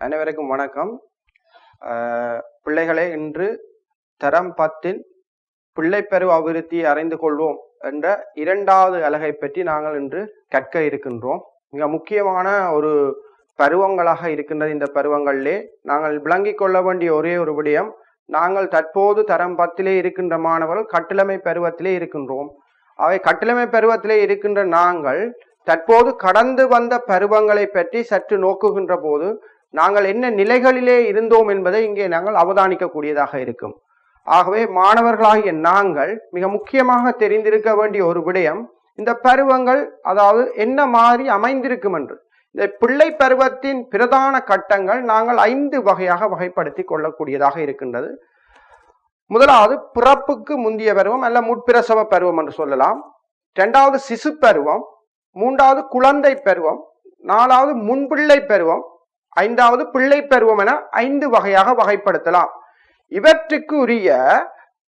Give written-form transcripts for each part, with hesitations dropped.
அனைவருக்கும் வணக்கம். பிள்ளைகளே, இன்று தரம் 10 பிள்ளைப்பருவ அபிவிருத்தி அறிந்து கொள்வோம் என்ற 2வது அலகை பற்றி நாங்கள் இன்று கற்க இருக்கின்றோம். மிக முக்கியமான ஒரு பருவங்களாக இருக்கின்றது. இந்த பருவங்களிலே நாங்கள் விளங்கிக் கொள்ள வேண்டிய ஒரே ஒரு விடயம், நாங்கள் தற்போது தரம் 10 இருக்கின்ற மாணவர்கள் கட்டிலமை பருவத்திலே இருக்கின்றோம். அவை கட்டிலமை பருவத்திலே இருக்கின்ற நாங்கள் தற்போது கடந்து வந்த பருவங்களை பற்றி சற்று நோக்குகின்ற போது நாங்கள் என்ன நிலைகளிலே இருந்தோம் என்பதை இங்கே நாங்கள் அவதானிக்கக்கூடியதாக இருக்கும். ஆகவே மாணவர்களாகிய நாங்கள் மிக முக்கியமாக தெரிந்திருக்க வேண்டிய ஒரு விடயம், இந்த பருவங்கள் அதாவது என்ன மாதிரி அமைந்திருக்கும் என்று. இந்த பிள்ளை பருவத்தின் பிரதான கட்டங்கள் நாங்கள் 5 வகையாக வகைப்படுத்தி கொள்ளக்கூடியதாக இருக்கின்றது. முதலாவது பிறப்புக்கு முந்திய பருவம் அல்ல முற்பிரசவ பருவம் என்று சொல்லலாம். 2வது சிசு பருவம், 3வது குழந்தை பருவம், 4வது முன்பிள்ளை பருவம், 5வது பிள்ளை பருவம் என 5 வகையாக வகைப்படுத்தலாம். இவற்றுக்கு உரிய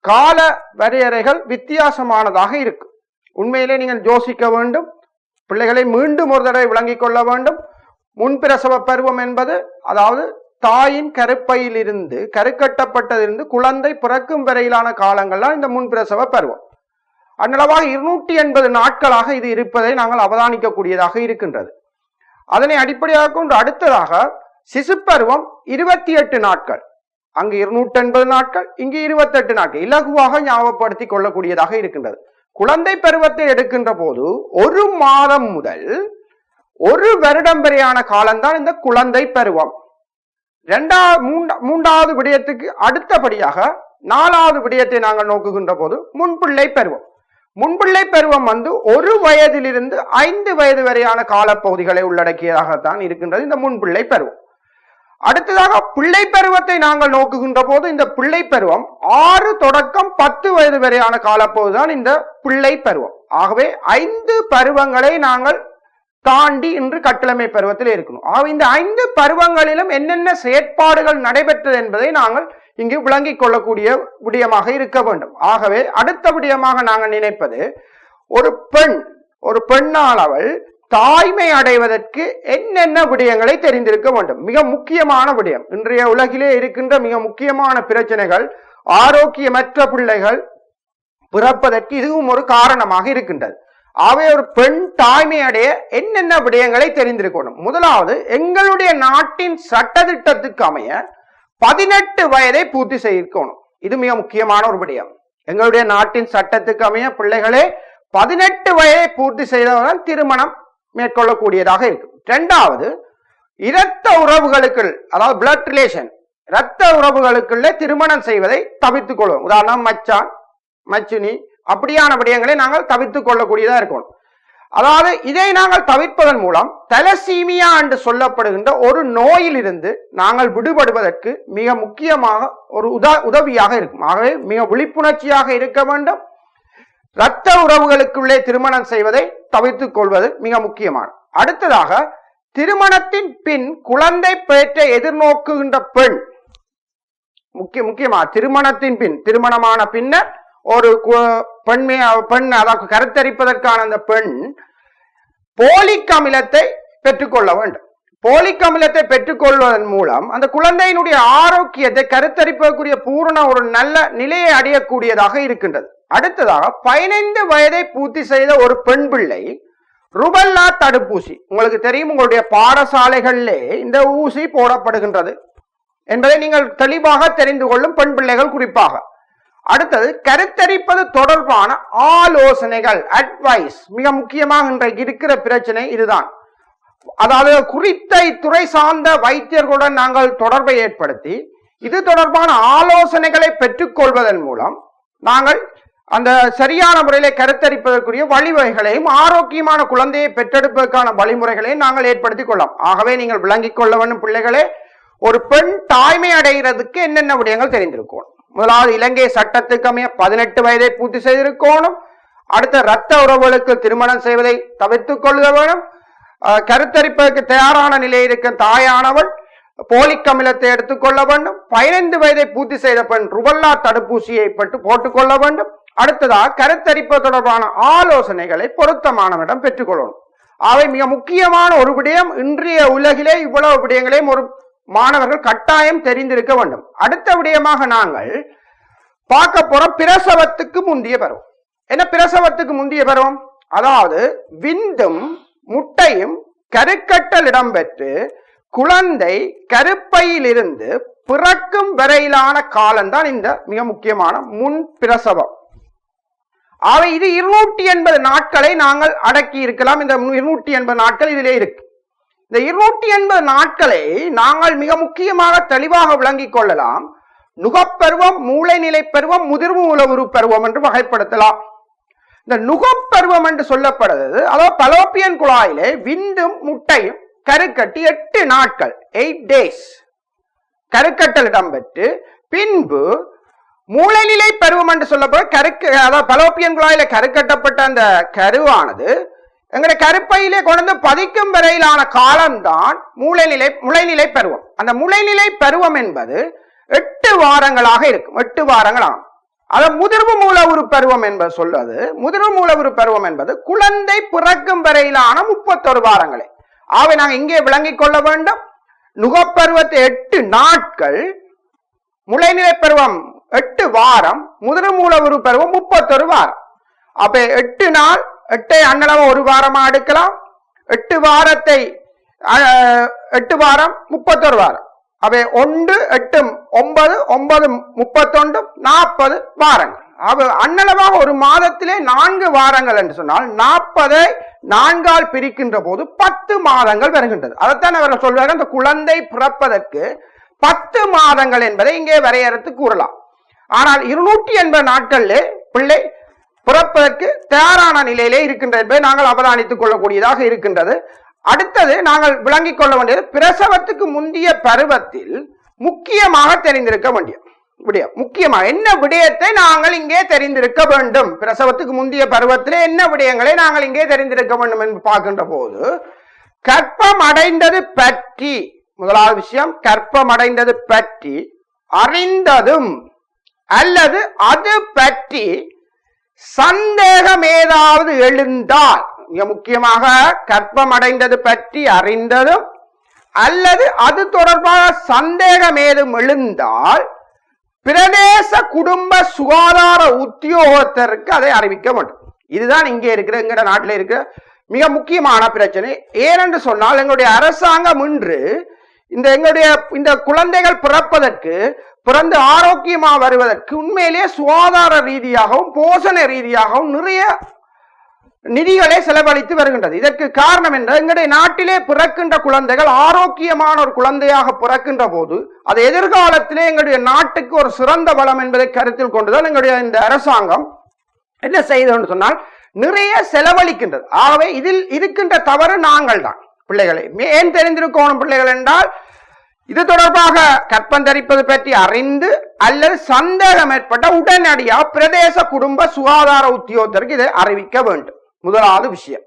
கால வரையறைகள் வித்தியாசமானதாக இருக்கும். உண்மையிலே நீங்கள் யோசிக்க வேண்டும், பிள்ளைகளை மீண்டும் ஒரு தடவை விளங்கிக் கொள்ள வேண்டும். முன்பிரசவ பருவம் என்பது அதாவது தாயின் கருப்பையிலிருந்து கருக்கட்டப்பட்டதிலிருந்து குழந்தை பிறக்கும் வரையிலான காலங்கள்லாம் இந்த முன்பிரசவ பருவம். அந்நளவாக 280 நாட்களாக இது இருப்பதை நாங்கள் அவதானிக்கக்கூடியதாக இருக்கின்றது. அதனை அடிப்படையாக கொண்டு அடுத்ததாக சிசு பருவம் 28 நாட்கள், அங்கு 280 நாட்கள், இங்கு 28 நாட்கள், இலகுவாக ஞாபகப்படுத்தி கொள்ளக்கூடியதாக இருக்கின்றது. குழந்தை பருவத்தை எடுக்கின்ற போது 1 மாதம் முதல் 1 வருடம் வரையான காலம்தான் இந்த குழந்தை பருவம். 3வது விடயத்துக்கு அடுத்தபடியாக 4வது விடயத்தை நாங்கள் நோக்குகின்ற போது முன்பிள்ளை பருவம். முன்பிள்ளை பருவம் 1 வயதிலிருந்து 5 வயது வரையான காலப்பகுதிகளை உள்ளடக்கியதாகத்தான் இருக்கின்றது இந்த முன்பிள்ளை பருவம். அடுத்ததாக பிள்ளை பருவத்தை நாங்கள் நோக்குகின்ற போது இந்த பிள்ளை பருவம் 6 தொடக்கம் 10 வயது வரையான காலப்பகுதி தான் இந்த பிள்ளை பருவம். ஆகவே 5 பருவங்களை நாங்கள் தாண்டி இன்று கட்டிலமை பருவத்தில் இருக்கணும். ஆகவே இந்த 5 பருவங்களிலும் என்னென்ன செயற்பாடுகள் நடைபெற்றது என்பதை நாங்கள் இங்கு விளங்கிக் கொள்ளக்கூடிய விடயமாக இருக்க வேண்டும். ஆகவே அடுத்த விடயமாக நாங்கள் நினைப்பது, ஒரு பெண்ணால் அவள் தாய்மை அடைவதற்கு என்னென்ன விடயங்களை தெரிந்திருக்க வேண்டும். மிக முக்கியமான விடயம், இன்றைய உலகிலே இருக்கின்ற மிக முக்கியமான பிரச்சனைகள், ஆரோக்கியமற்ற பிள்ளைகள் பிறப்பதற்கு இதுவும் ஒரு காரணமாக இருக்கின்றது. ஆகவே ஒரு பெண் தாய்மை அடைய என்னென்ன விடயங்களை தெரிந்திருக்கணும். முதலாவது, எங்களுடைய நாட்டின் சட்டத்திட்டத்துக்கு அமைய 18 வயதை பூர்த்தி செய்யணும். இது மிக முக்கியமான ஒரு விடயம். எங்களுடைய நாட்டின் சட்டத்துக்கு அமைய பிள்ளைகளே 18 வயதை பூர்த்தி செய்தவுடன் திருமணம் மேற்கொள்ளக்கூடியதாக இருக்கும். 2வது, இரத்த உறவுகளுக்கு அதாவது பிளட் ரிலேஷன், இரத்த உறவுகளுக்குள்ள திருமணம் செய்வதை தவிர்த்துக் கொள்வோம். உதாரணம் மச்சான் மச்சினி அப்படியான விடயங்களை நாங்கள் தவிர்த்துக் கொள்ளக்கூடியதா இருக்கணும். அதாவது இதை நாங்கள் தவிர்ப்பதன் மூலம் தலசீமியா என்று சொல்லப்படுகின்ற ஒரு நோயிலிருந்து நாங்கள் விடுபடுவதற்கு மிக முக்கியமாக ஒரு உதவியாக இருக்கும். ஆகவே மிக விழிப்புணர்ச்சியாக இருக்க வேண்டும். இரத்த உறவுகளுக்குள்ளே திருமணம் செய்வதை தவிர்த்துக் கொள்வது மிக முக்கியமான. அடுத்ததாக, திருமணத்தின் பின் குழந்தை பேற்றை எதிர்நோக்குகின்ற பெண், முக்கியமாக திருமணத்தின் பின், திருமணமான பின்னர் ஒரு பெண் அதாவது கருத்தரிப்பதற்கான அந்த பெண் போலிக் அமிலத்தை பெற்றுக்கொள்ள வேண்டும். போலிக் அமிலத்தை பெற்றுக்கொள்வதன் மூலம் அந்த குழந்தையினுடைய ஆரோக்கியத்தை, கருத்தரிப்பதற்குரிய பூரண ஒரு நல்ல நிலையை அடையக்கூடியதாக இருக்கின்றது. அடுத்ததாக, 15 வயதை பூர்த்தி செய்த ஒரு பெண் பிள்ளை ருபெல்லா தடுப்பூசி, உங்களுக்கு தெரியும், உங்களுடைய பாடசாலைகளிலே இந்த ஊசி போடப்படுகின்றது என்பதை நீங்கள் தெளிவாக தெரிந்து கொள்ளும் பெண் பிள்ளைகள் குறிப்பாக. அடுத்தது, கருத்தரிப்பது தொடர்பான ஆலோசனைகள், அட்வைஸ். மிக முக்கியமாக இன்றைக்கு இருக்கிற பிரச்சனை இதுதான். அதாவது குறித்த துறை சார்ந்த வைத்தியர்களுடன் நாங்கள் தொடர்பை ஏற்படுத்தி இது தொடர்பான ஆலோசனைகளை பெற்றுக்கொள்வதன் மூலம் நாங்கள் அந்த சரியான முறையில கருத்தரிப்பதற்குரிய வழிவகைகளையும் ஆரோக்கியமான குழந்தையை பெற்றெடுப்பதற்கான வழிமுறைகளையும் நாங்கள் ஏற்படுத்திக் கொள்ளலாம். ஆகவே நீங்கள் விளங்கிக் கொள்ள வேண்டும் பிள்ளைகளே, ஒரு பெண் தாய்மை அடைகிறதுக்கு என்னென்ன விடயங்கள் தெரிந்திருக்கணும். முதலாவது, இலங்கை சட்டத்துக்கு அமைய 18 வயதை பூர்த்தி செய்திருக்கணும். அடுத்த, இரத்த உறவுகளுக்கு திருமணம் செய்வதை தவிர்த்துக் கொள்ள வேண்டும். கருத்தரிப்பதற்கு தயாரான நிலையில் இருக்க தாயானவள் போலிக் அமிலத்தை எடுத்துக்கொள்ள வேண்டும். 15 வயதை பூர்த்தி செய்த பெண் ருபெல்லா தடுப்பூசியை போட்டுக்கொள்ள வேண்டும். அடுத்ததாக, கருத்தரிப்பது தொடர்பான ஆலோசனைகளை பொருத்தமானவரிடம் பெற்றுக்கொள்ளணும். அவை மிக முக்கியமான ஒரு விடயம். இன்றைய உலகிலே இவ்வளவு விடயங்களையும் ஒரு மாணவர்கள் கட்டாயம் தெரிந்திருக்க வேண்டும். அடுத்த விடயமாக நாங்கள் பார்க்க போற பிரசவத்துக்கு முந்தைய பருவம். என்ன பிரசவத்துக்கு முந்தைய பருவம்? அதாவது விந்தும் முட்டையும் கருக்கட்டல் இடம்பெற்று குழந்தை கருப்பையிலிருந்து பிறக்கும் வரையிலான காலம்தான் இந்த மிக முக்கியமான முன் பிரசவம். அவை இது 280 நாட்களை நாங்கள் அடக்கி இருக்கலாம். இந்த 280 நாட்கள் இதிலே இருக்கு. இந்த 280 நாட்களை நாங்கள் மிக முக்கியமாக தெளிவாக விளங்கிக் கொள்ளலாம். நுகப்பருவம், மூளைநிலை பருவம், முதிர்வு உளவுறு பருவம் என்று வகைப்படுத்தலாம். இந்த நுகப்பருவம் என்று சொல்லப்படுறது அதாவது பலோப்பியன் குழாயிலே விந்தும் முட்டையும் கருக்கட்டி 8 நாட்கள் 8 days கருக்கட்டல் இடம்பெற்று பின்பு மூளைநிலை பருவம் என்று சொல்லப்படும் அதாவது பலோப்பியன் குழாயில கருக்கட்டப்பட்ட அந்த கருவானது எங்களுடைய கருப்பையிலே கொண்டு பதிக்கும் வரையிலான காலம்தான் முளைநிலை பருவம். அந்த முளைநிலை பருவம் என்பது 8 வாரங்களாக இருக்கும். 8 வாரங்கள் ஆகும். அதை முதிர்வு மூலவுறு பருவம் என்பது சொல்வது. முதிர்வு மூலவுறு பருவம் என்பது குழந்தை பிறக்கும் வரையிலான 31 வாரங்களே. ஆகவே நாங்கள் இங்கே விளங்கிக் கொள்ள வேண்டும். நுகப்பருவத்தை 8 நாட்கள், முளைநிலை பருவம் 8 வாரம், முதிர்வு மூலவுறு பருவம் 31 வாரம். அப்ப 8 நாள் 8 அண்ணளவு 1 வாரமா எடுக்கலாம். 8 வாரத்தை 8 வாரம் 31 வாரம். அவை 1 8 9 9 31 40 வாரங்கள். அவ அண்ணளவாக ஒரு மாதத்திலே 4 வாரங்கள் என்று சொன்னால் 40 4ஆல் பிரிக்கின்ற போது 10 மாதங்கள் வருகின்றது. அதைத்தான் அவர்கள் சொல்வார்கள், அந்த குழந்தை பிறப்பதற்கு 10 மாதங்கள் என்பதை இங்கே வரையறுத்து கூறலாம். ஆனால் 280 நாட்களிலே பிள்ளை பிறப்பதற்கு தயாரான நிலையிலே இருக்கின்றது என்பதை நாங்கள் அவதானித்துக் கொள்ளக்கூடியதாக இருக்கின்றது. அடுத்தது நாங்கள் விளங்கிக் கொள்ள வேண்டியது பிரசவத்துக்கு முந்தைய பருவத்தில் முக்கியமாக தெரிந்திருக்க வேண்டிய விடயம். முக்கியமாக என்ன விடயத்தை நாங்கள் இங்கே தெரிந்திருக்க வேண்டும்? பிரசவத்துக்கு முந்தைய பருவத்திலே என்ன விடயங்களை நாங்கள் இங்கே தெரிந்திருக்க வேண்டும் என்று பார்க்கின்ற போது, கற்பம் அடைந்தது பற்றி, முதலாவது விஷயம், கற்பம் அடைந்தது பற்றி அறிந்ததும் அல்லது அது பற்றி சந்தேகம் ஏதாவது எழுந்தால், மிக முக்கியமாக கற்பம் அடைந்தது பற்றி அறிந்ததும் அல்லது அது தொடர்பாக சந்தேகம் ஏதும் எழுந்தால் பிரதேச குடும்ப சுகாதார உத்தியோகத்தருக்கு அதை அறிவிக்க வேண்டும். இதுதான் இங்கே இருக்கிற எங்க நாட்டில் இருக்கிற மிக முக்கியமான பிரச்சனை. ஏனென்று சொன்னால் எங்களுடைய அரசாங்கம் இன்று இந்த குழந்தைகள் பிறப்பதற்கு, பிறந்து ஆரோக்கியமா வருவதற்கு உண்மையிலேயே சுகாதார ரீதியாகவும் போஷண ரீதியாகவும் நிறைய நிதிகளை செலவழித்து வருகின்றது. இதற்கு காரணம் என்ற எங்களுடைய நாட்டிலே பிறக்கின்ற குழந்தைகள் ஆரோக்கியமான ஒரு குழந்தையாக பிறக்கின்ற போது அது எதிர்காலத்திலே எங்களுடைய நாட்டுக்கு ஒரு சிறந்த வளம் என்பதை கருத்தில் கொண்டுதான் எங்களுடைய இந்த அரசாங்கம் என்ன செய்தோன்னு சொன்னால் நிறைய செலவழிக்கின்றது. ஆகவே இதில் இருக்கின்ற தவறு நாங்கள் தான். பிள்ளைகளை ஏன் தெரிந்திருக்கணும் பிள்ளைகள் என்றால், இது தொடர்பாக கற்பந்தரிப்பது பற்றி அறிந்து அல்லது சந்தேகம் ஏற்பட்ட உடனடியாக பிரதேச குடும்ப சுகாதார உத்தியோகத்தருக்கு இதை அறிவிக்க வேண்டும். முதலாவது விஷயம்.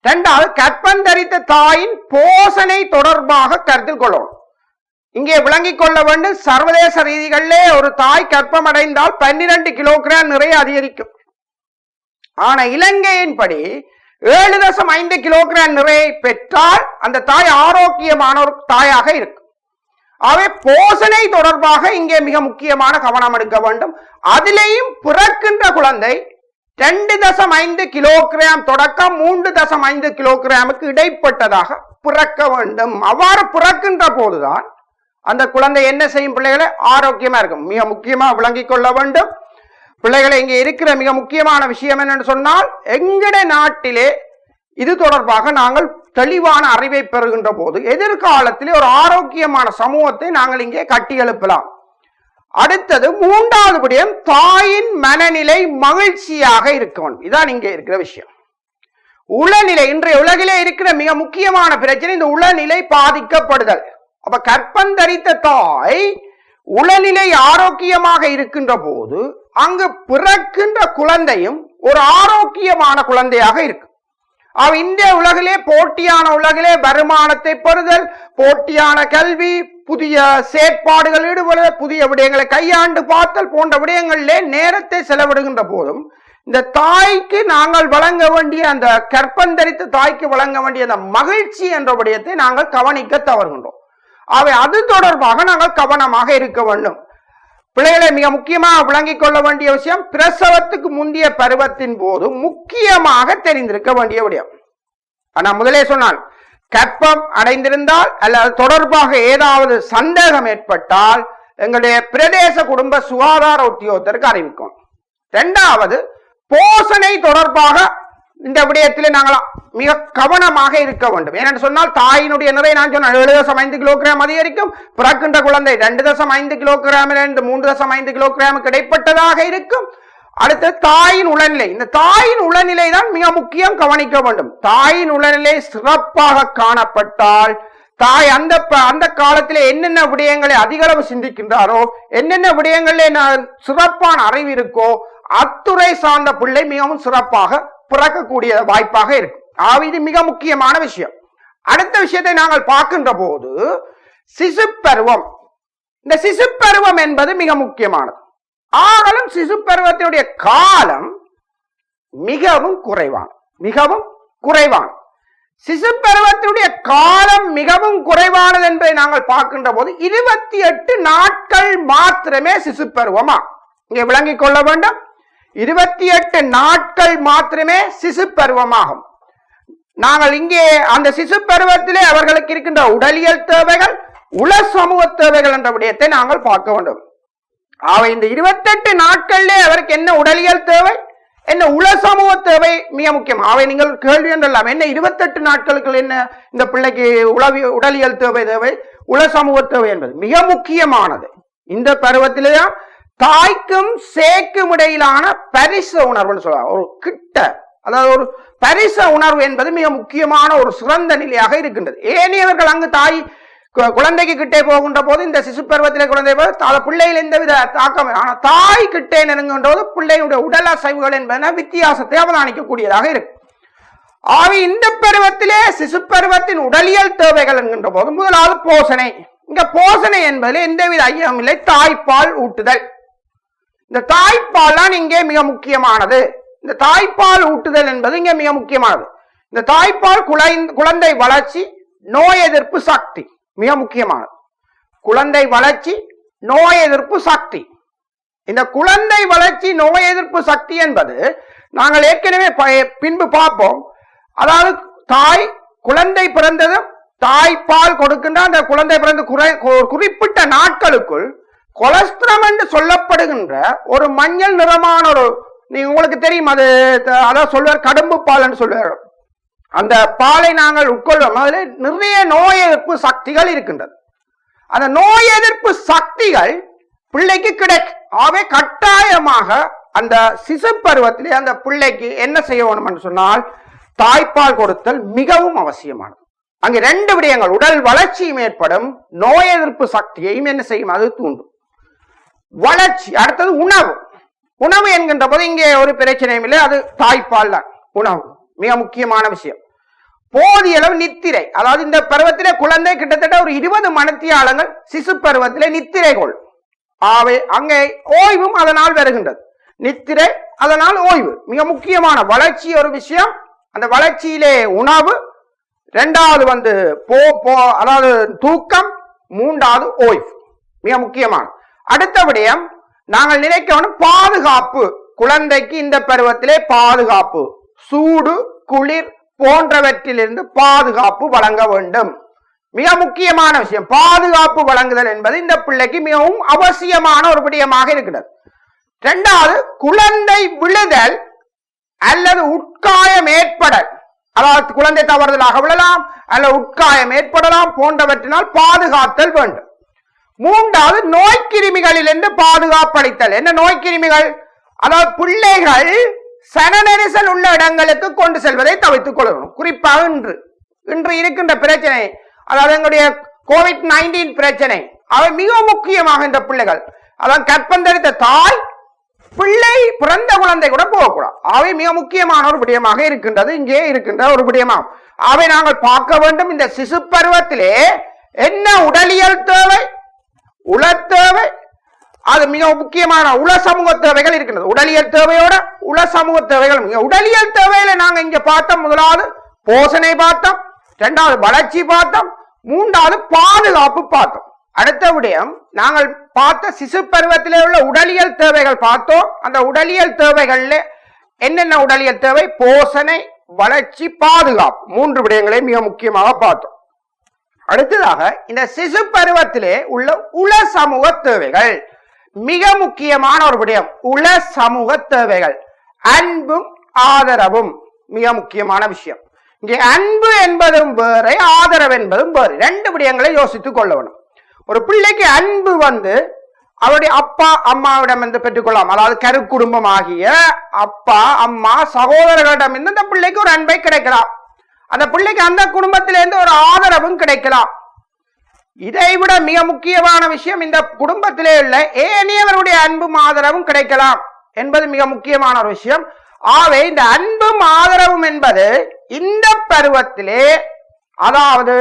இரண்டாவது, கற்பந்தரித்த தாயின் போஷணை தொடர்பாக கருத்தில் கொள்ளணும். இங்கே விளங்கிக் கொள்ள வேண்டும், சர்வதேச ரீதிகளிலே ஒரு தாய் கற்பம் அடைந்தால் 12 கிலோகிராம் நிறைய அதிகரிக்கும். ஆனா இலங்கையின்படி 7.5 கிலோகிராம் நிறைய பெற்றால் அந்த தாய் ஆரோக்கியமான ஒரு தாயாக இருக்கும். அவை போஷணை தொடர்பாக இங்கே மிக முக்கியமான கவனம் எடுக்க வேண்டும். அதிலேயும் பிறக்கின்ற குழந்தை 2.5 கிலோகிராம் தொடக்கம் 3.5 கிலோகிராமுக்கு இடைப்பட்டதாக பிறக்க வேண்டும். அவ்வாறு பிறக்கின்ற போதுதான் அந்த குழந்தை என்ன செய்யும் பிள்ளைகளை ஆரோக்கியமா இருக்கும். மிக முக்கியமாக விளங்கிக் கொள்ள வேண்டும் பிள்ளைகளை. இங்கே இருக்கிற மிக முக்கியமான விஷயம் என்னன்னு சொன்னால், எங்கட நாட்டிலே இது தொடர்பாக நாங்கள் தெளிவான அறிவை பெறுகின்ற போது எதிர்காலத்திலே ஒரு ஆரோக்கியமான சமூகத்தை நாங்கள் இங்கே கட்டி எழுப்பலாம். அடுத்தது மூன்றாவது விடயம், தாயின் மனநிலை மகிழ்ச்சியாக இருக்கணும். இதான் இங்கே இருக்கிற விஷயம். உளநிலை இன்றைய உலகிலே இருக்கிற மிக முக்கியமான பிரச்சனை இந்த உளநிலை பாதிக்கப்படுதல். அப்ப கற்பந்தரித்த தாய் உளநிலை ஆரோக்கியமாக இருக்கின்ற போது அங்கு பிறக்கின்ற குழந்தையும் ஒரு ஆரோக்கியமான குழந்தையாக இருக்கும். இந்திய உலகிலே போட்டியான உலகிலே வருமானத்தை பெறுதல், போட்டியான கல்வி, புதிய செயற்பாடுகள் ஈடுபடுதல், புதிய விடயங்களை கையாண்டு பார்த்தல் போன்ற விடயங்களிலே நேரத்தை செலவிடுகின்ற போதும் இந்த தாய்க்கு நாங்கள் வழங்க வேண்டிய, அந்த கற்பந்தரித்த தாய்க்கு வழங்க வேண்டிய அந்த மகிழ்ச்சி என்ற விடயத்தை நாங்கள் கவனிக்க தவறுகின்றோம். அவை அது தொடர்பாக நாங்கள் கவனமாக இருக்க வேண்டும். பிள்ளைகளை மிக முக்கியமாக விளங்கிக் கொள்ள வேண்டிய விஷயம், பிரசவத்துக்கு முந்தைய பருவத்தின் போது முக்கியமாக தெரிந்திருக்க வேண்டிய விடயம். ஆனா முதலே சொன்னால், கர்ப்பம் அடைந்திருந்தால் அல்லது தொடர்பாக ஏதாவது சந்தேகம் ஏற்பட்டால் எங்களுடைய பிரதேச குடும்ப சுகாதார உத்தியோகத்தருக்கு அறிவிக்கும். இரண்டாவது, போஷணை தொடர்பாக இந்த விடயத்தில் நாங்கள் மிக கவனமாக இருக்க வேண்டும். ஏனென்று சொன்னால், தாயினுடைய நிறை நான் சொன்ன 7.5 கிலோகிராம் அதிகரிக்கும். பிறக்கின்ற குழந்தை 2.5 கிலோகிராமிலிருந்து 3.5 கிலோகிராமுக்கு இடைப்பட்டதாக இருக்கும். அடுத்து தாயின் உளநிலை. இந்த தாயின் உளநிலை தான் மிக முக்கியம், கவனிக்க வேண்டும். தாயின் உளநிலை சிறப்பாக காணப்பட்டால், தாய் அந்த காலத்திலே என்னென்ன விடயங்களை அதிக அளவு சிந்திக்கின்றாரோ, என்னென்ன விடயங்களிலே சிறப்பான அறிவு இருக்கோ, அத்துறை சார்ந்த பிள்ளை மிகவும் சிறப்பாக பிறக்கக்கூடிய வாய்ப்பாக இருக்கும். இது மிக முக்கியமான விஷயம். அடுத்த விஷயத்தை நாங்கள் பார்க்கின்ற போது, சிசு பருவம். இந்த சிசு பருவம் என்பது மிக முக்கியமானது. ஆனாலும் சிசு பருவத்தினுடைய காலம் மிகவும் குறைவான சிசு பருவத்தினுடைய காலம் மிகவும் குறைவானது என்பதை நாங்கள் பார்க்கின்ற போது 28 நாட்கள் மாத்திரமே சிசு பருவமா இங்கே விளங்கிக் கொள்ள வேண்டும். 28 நாட்கள் மாத்திரமே சிசு பருவமாகும். நாங்கள் இங்கே அந்த சிசு பருவத்திலே அவர்களுக்கு இருக்கின்ற உடலியல் தேவைகள், உள சமூக தேவைகள் என்ற விடயத்தை நாங்கள் பார்க்க வேண்டும். அவை இந்த 28 நாட்களிலே அவருக்கு என்ன உடலியல் தேவை, என்ன உள சமூக தேவை மிக முக்கியம். அவை நீங்கள் கேள்வி என்றெல்லாம் என்ன 28 நாட்களுக்கு என்ன இந்த பிள்ளைக்கு உடலியல் தேவை, உள சமூக தேவை என்பது மிக முக்கியமானது. இந்த பருவத்திலேதான் தாய்க்கும் சேக்கும் இடையிலான பரிச உணர்வுன்னு சொல்லுவாங்க. ஒரு கிட்ட, அதாவது ஒரு பரிச உணர்வு என்பது மிக முக்கியமான ஒரு சிறந்த நிலையாக இருக்கின்றது. ஏனையவர்கள் அங்கு தாய் குழந்தைக்கு கிட்டே போகின்ற போது, இந்த சிசு பருவத்திலே குழந்தை பிள்ளையில் எந்தவித தாக்கம், ஆனால் தாய் கிட்டே நெருங்குகின்ற போது பிள்ளையுடைய உடல் அசைவுகள் என்பன வித்தியாசத்தை அவதானிக்கக்கூடியதாக இருக்கு. இந்த பருவத்திலே சிசு பருவத்தின் உடலியல் தேவைகள் என்கின்ற போது முதலாவது போஷணை. இங்க போஷணை என்பதில் எந்தவித ஐயம் இல்லை, தாய்ப்பால் ஊட்டுதல். இந்த தாய்ப்பால் தான் இங்கே மிக முக்கியமானது. இந்த தாய்ப்பால் ஊட்டுதல் என்பது இங்கே மிக முக்கியமானது. இந்த தாய்ப்பால் குழந்தை வளர்ச்சி, நோய் எதிர்ப்பு சக்தி மிக முக்கியமானது. குழந்தை வளர்ச்சி, நோய் எதிர்ப்பு சக்தி. இந்த குழந்தை வளர்ச்சி, நோய் எதிர்ப்பு சக்தி என்பது நாங்கள் ஏற்கனவே பின்பு பார்ப்போம். அதாவது குழந்தை பிறந்ததும் தாய்ப்பால் கொடுக்கின்ற அந்த குழந்தை பிறந்த குறிப்பிட்ட நாட்களுக்குள் கொலஸ்ட்ரம் என்று சொல்லப்படுகின்ற ஒரு மஞ்சள் நிறமான ஒரு, நீங்க உங்களுக்கு தெரியும், அது அதான் சொல்வார் கடும்பு பால் என்று சொல்வார். அந்த பாலை நாங்கள் உட்கொள்வோம். அதில் நிறைய நோய் எதிர்ப்பு சக்திகள் இருக்கின்றது. அந்த நோய் எதிர்ப்பு சக்திகள் பிள்ளைக்கு கிடைக்கும். ஆகவே கட்டாயமாக அந்த சிசு பருவத்திலே அந்த பிள்ளைக்கு என்ன செய்ய வேண்டும் என்று சொன்னால், தாய்ப்பால் கொடுத்தல் மிகவும் அவசியமானது. அங்கே 2 விடயங்கள், உடல் வளர்ச்சியும் ஏற்படும், நோய் எதிர்ப்பு சக்தியையும் என்ன செய்யும், அது தூண்டும். வளர்ச்சி. அடுத்தது உணவு என்கின்ற போது இங்கே ஒரு பிரச்சனையும் இல்லை, அது தாய்ப்பால் தான். உணவு மிக முக்கியமான விஷயம். போதிய அளவு நித்திரை. அதாவது இந்த பருவத்திலே குழந்தை கிட்டத்தட்ட ஒரு 20 மணித்தியாலங்கள் சிசு பருவத்திலே நித்திரை கொள்ளும். அங்கே ஓய்வும் அதனால் வருகின்றது. நித்திரை, அதனால் ஓய்வு மிக முக்கியமான வளர்ச்சி ஒரு விஷயம். அந்த வளர்ச்சியிலே உணவு, 2வது அதாவது தூக்கம், 3வது ஓய்வு மிக முக்கியமான. அடுத்த விடயம் நாங்கள் நினைக்கணும், பாதுகாப்பு. குழந்தைக்கு இந்த பருவத்திலே பாதுகாப்பு, சூடு, குளிர் போன்றவற்றிலிருந்து பாதுகாப்பு வழங்க வேண்டும். மிக முக்கியமான விஷயம். பாதுகாப்பு வழங்குதல் என்பது இந்த பிள்ளைக்கு மிகவும் அவசியமான ஒரு விடயமாக இருக்கிறது. 2வது, குழந்தை விழுதல் அல்லது உட்காயம் ஏற்படல், அதாவது குழந்தை தவறுதலாக விழலாம் அல்லது உட்காயம் ஏற்படலாம் போன்றவற்றினால் பாதுகாத்தல் வேண்டும். 3வது, நோய்க்கிருமிகளிலிருந்து பாதுகாப்பளித்தல். என்ன நோய்க்கிருமிகள்? அதாவது பிள்ளைகள் சன நெரிசல் உள்ள இடங்களுக்கு கொண்டு செல்வதை தவிர்த்துக் கொள்ளணும். குறிப்பாக இன்று இருக்கின்ற பிரச்சனை, அதாவது எங்களுடைய COVID-19 பிரச்சனை, அவை மிக முக்கியமாக இந்த பிள்ளைகள், அதாவது கற்பந்தரித்த தாய் பிள்ளை பிறந்த குழந்தை கூட போகக்கூடாது. அவை மிக முக்கியமான ஒரு விடயமாக இருக்கின்றது. இங்கே இருக்கின்ற ஒரு விடயமாகும். அவை நாங்கள் பார்க்க வேண்டும். இந்த சிசு பருவத்திலே என்ன உடலியல் தேவை, உள தேவை, அது மிக முக்கியமான உள சமூக தேவைகள் இருக்கின்றது. உடலியல் தேவையோட உள சமூக தேவைகள். உடலியல் தேவையில நாங்க இங்க பார்த்தோம், முதலாவது போஷணை பார்த்தோம், 2வது வளர்ச்சி பார்த்தோம், மூன்றாவது பாதுகாப்பு பார்த்தோம். அடுத்த விடயம் நாங்கள் பார்த்த சிசு பருவத்திலே உள்ள உடலியல் தேவைகள் பார்த்தோம். அந்த உடலியல் தேவைகள்ல என்னென்ன உடலியல் தேவை? போஷணை, வளர்ச்சி, பாதுகாப்பு, 3 விடயங்களை மிக முக்கியமாக பார்த்தோம். அடுத்ததாக இந்த சிசு பருவத்திலே உள்ள உள சமூக தேவைகள் மிக முக்கியமான ஒரு விடயம். உள சமூக தேவைகள், அன்பும் ஆதரவும் மிக முக்கியமான விஷயம். இங்கே அன்பு என்பதும் வேறு, ஆதரவு என்பதும் வேறு. 2 விடயங்களை யோசித்துக் கொள்ள வேண்டும். ஒரு பிள்ளைக்கு அன்பு அவருடைய அப்பா அம்மாவிடம் பெற்றுக்கொள்ளலாம். அதாவது கரு குடும்பம் ஆகிய அப்பா அம்மா சகோதரர்களிடம் அந்த பிள்ளைக்கு ஒரு அன்பை கிடைக்கலாம். அந்த பிள்ளைக்கு அந்த குடும்பத்திலிருந்து ஒரு ஆதரவும் கிடைக்கலாம். இதைவிட மிக முக்கியமான விஷயம், இந்த குடும்பத்திலே உள்ள ஏனையவருடைய அன்பும் ஆதரவும் கிடைக்கலாம் என்பது மிக முக்கியமான ஒரு விஷயம். ஆகவே இந்த அன்பும் ஆதரவும் என்பது இந்த பருவத்திலே, அதாவது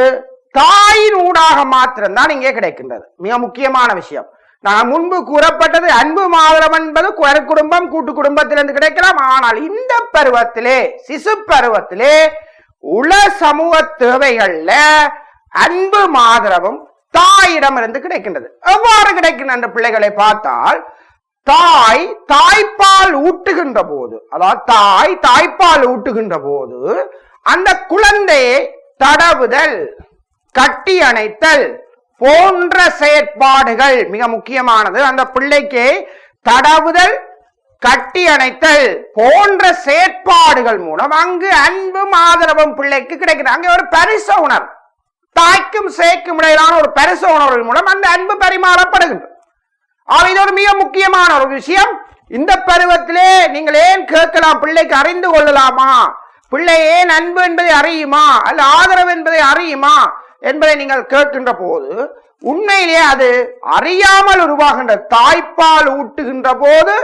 தாயின் ஊடாக மாத்திரம்தான் இங்கே கிடைக்கின்றது. மிக முக்கியமான விஷயம். நான் முன்பு கூறப்பட்டது அன்பு ஆதரவு என்பது குடும்பம் கூட்டு குடும்பத்திலிருந்து கிடைக்கலாம். ஆனால் இந்த பருவத்திலே, சிசு பருவத்திலே உள சமூக தேவைகள்ல அன்பு ஆதரவும் தாயிடமிருந்து கிடைக்கின்றது. எவ்வாறு கிடைக்கின்ற பிள்ளைகளை பார்த்தால், தாய்ப்பால் ஊட்டுகின்ற போது, அதாவது தாய்ப்பால் ஊட்டுகின்ற போது அந்த குழந்தையை தடவுதல், கட்டி அணைத்தல் போன்ற செயற்பாடுகள் மிக முக்கியமானது. அந்த பிள்ளைக்கு தடவுதல், கட்டி அணைத்தல் போன்ற செயற்பாடுகள் மூலம் அங்கு அன்பும் ஆதரவும் பிள்ளைக்கு கிடைக்கிறது. அங்கே ஒரு பரிசு உணர்வு, தாய்க்கும் சேய்க்கும் இடையிலான ஒரு பரிசு உணர்வு மூலம் அந்த அன்பு பரிமாறப்படுகின்றது. இது ஒரு மிக முக்கியமான ஒரு விஷயம். இந்த பருவத்திலே நீங்கள் ஏன் கேட்கலாம், பிள்ளைக்கு அறிந்து கொள்ளலாமா, பிள்ளை ஏன் அன்பு என்பதை அறியுமா அல்ல ஆதரவு என்பதை அறியுமா என்பதை நீங்கள் கேட்கின்ற போது, உண்மையிலே அது அறியாமல் உருவாகின்ற தாய்ப்பால் ஊட்டுகின்ற போது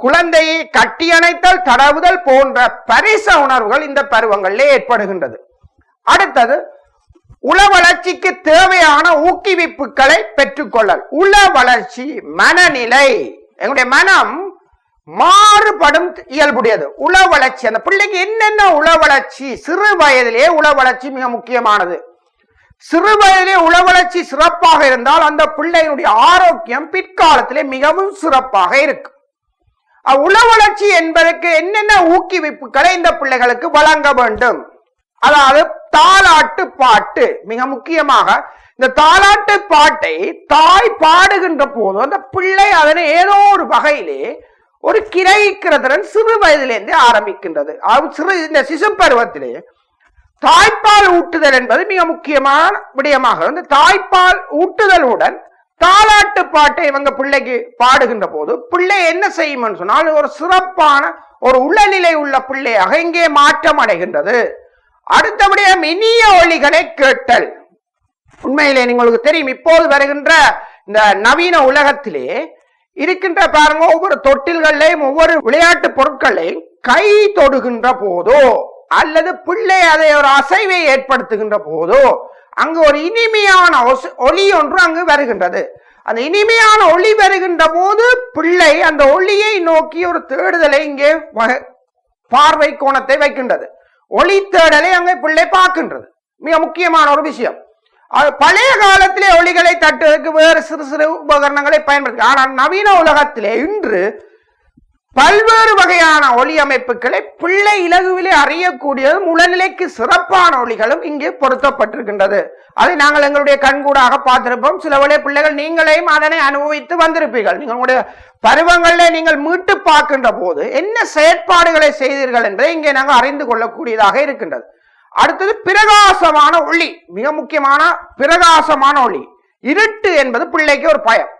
குழந்தையை கட்டியணைத்தல், தடவுதல் போன்ற பரிச உணர்வுகள் இந்த பருவங்களிலே ஏற்படுகின்றது. அடுத்தது உள வளர்ச்சிக்கு தேவையான ஊக்குவிப்புகளை பெற்றுக்கொள்ளல். உள வளர்ச்சி, மனநிலை, எங்களுடைய மனம் மாறுபடும் இயல்புடையது. உள வளர்ச்சி, அந்த பிள்ளைக்கு என்னென்ன உள வளர்ச்சி, சிறு வயதிலே உள வளர்ச்சி மிக முக்கியமானது. சிறு வயதிலே உள வளர்ச்சி சிறப்பாக இருந்தால் அந்த பிள்ளையினுடைய ஆரோக்கியம் பிற்காலத்திலே மிகவும் சிறப்பாக இருக்கும். உள வளர்ச்சி என்பதற்கு என்னென்ன ஊக்குவிப்புகளை இந்த பிள்ளைகளுக்கு வழங்க வேண்டும்? அதாவது தாலாட்டு பாட்டு மிக முக்கியமாக. இந்த தாலாட்டு பாட்டை தாய் பாடுகின்ற போது அந்த பிள்ளை அதனை ஏதோ ஒரு வகையிலே ஒரு கிரகிக்கிறதுடன் சிறு வயதிலிருந்து ஆரம்பிக்கின்றது. இந்த சிசு பருவத்திலே தாய்ப்பால் ஊட்டுதல் என்பது மிக முக்கியமான விடயமாக. இந்த தாய்ப்பால் ஊட்டுதலுடன் தாலாட்டு பாட்டை இவங்க பிள்ளைக்கு பாடுகின்ற போது பிள்ளை என்ன செய்யும் சொன்னால் ஒரு சிறப்பான ஒரு உளநிலை உள்ள பிள்ளையாக இங்கே மாற்றம் அடைகின்றது. அடுத்தபடியாக இனிய ஒலிகளை கேட்டல். உண்மையிலே உங்களுக்கு தெரியும், இப்போது வருகின்ற இந்த நவீன உலகத்திலே இருக்கின்ற பாருங்க, ஒவ்வொரு தொட்டில்களையும் ஒவ்வொரு விளையாட்டு பொருட்களை கை தொடுகின்ற போதோ அல்லது பிள்ளை அதை ஒரு அசைவை ஏற்படுத்துகின்ற போதோ அங்கு ஒரு இனிமையான ஒலி ஒன்று அங்கு வருகின்றது. அந்த இனிமையான ஒளி வருகின்ற போது பிள்ளை அந்த ஒளியை நோக்கி ஒரு தேடுதலை இங்கே பார்வை கோணத்தை வைக்கின்றது. ஒளி தேடலை அங்கே பிள்ளை பார்க்கின்றது. மிக முக்கியமான ஒரு விஷயம். பழைய காலத்திலே ஒளிகளை தட்டுவதற்கு வேறு சிறு சிறு உபகரணங்களை பயன்படுத்தி, ஆனால் நவீன உலகத்திலே இன்று பல்வேறு வகையான ஒளி அமைப்புகளை பிள்ளை இலகுவிலே அறியக்கூடியதும் உளநிலைக்கு சிறப்பான ஒளிகளும் இங்கே பொருத்தப்பட்டிருக்கின்றது. அதை நாங்கள் எங்களுடைய கண்கூடாக பார்த்திருப்போம். சில வேளை பிள்ளைகள் நீங்களையும் அதனை அனுபவித்து வந்திருப்பீர்கள். நீங்களுடைய பருவங்களில் நீங்கள் மீட்டு பார்க்கின்ற போது என்ன செயற்பாடுகளை செய்தீர்கள் என்பதை இங்கே நாங்கள் அறிந்து கொள்ளக்கூடியதாக இருக்கின்றது. அடுத்தது பிரகாசமான ஒளி, மிக முக்கியமான பிரகாசமான ஒளி. இருட்டு என்பது பிள்ளைக்கு ஒரு பயம்.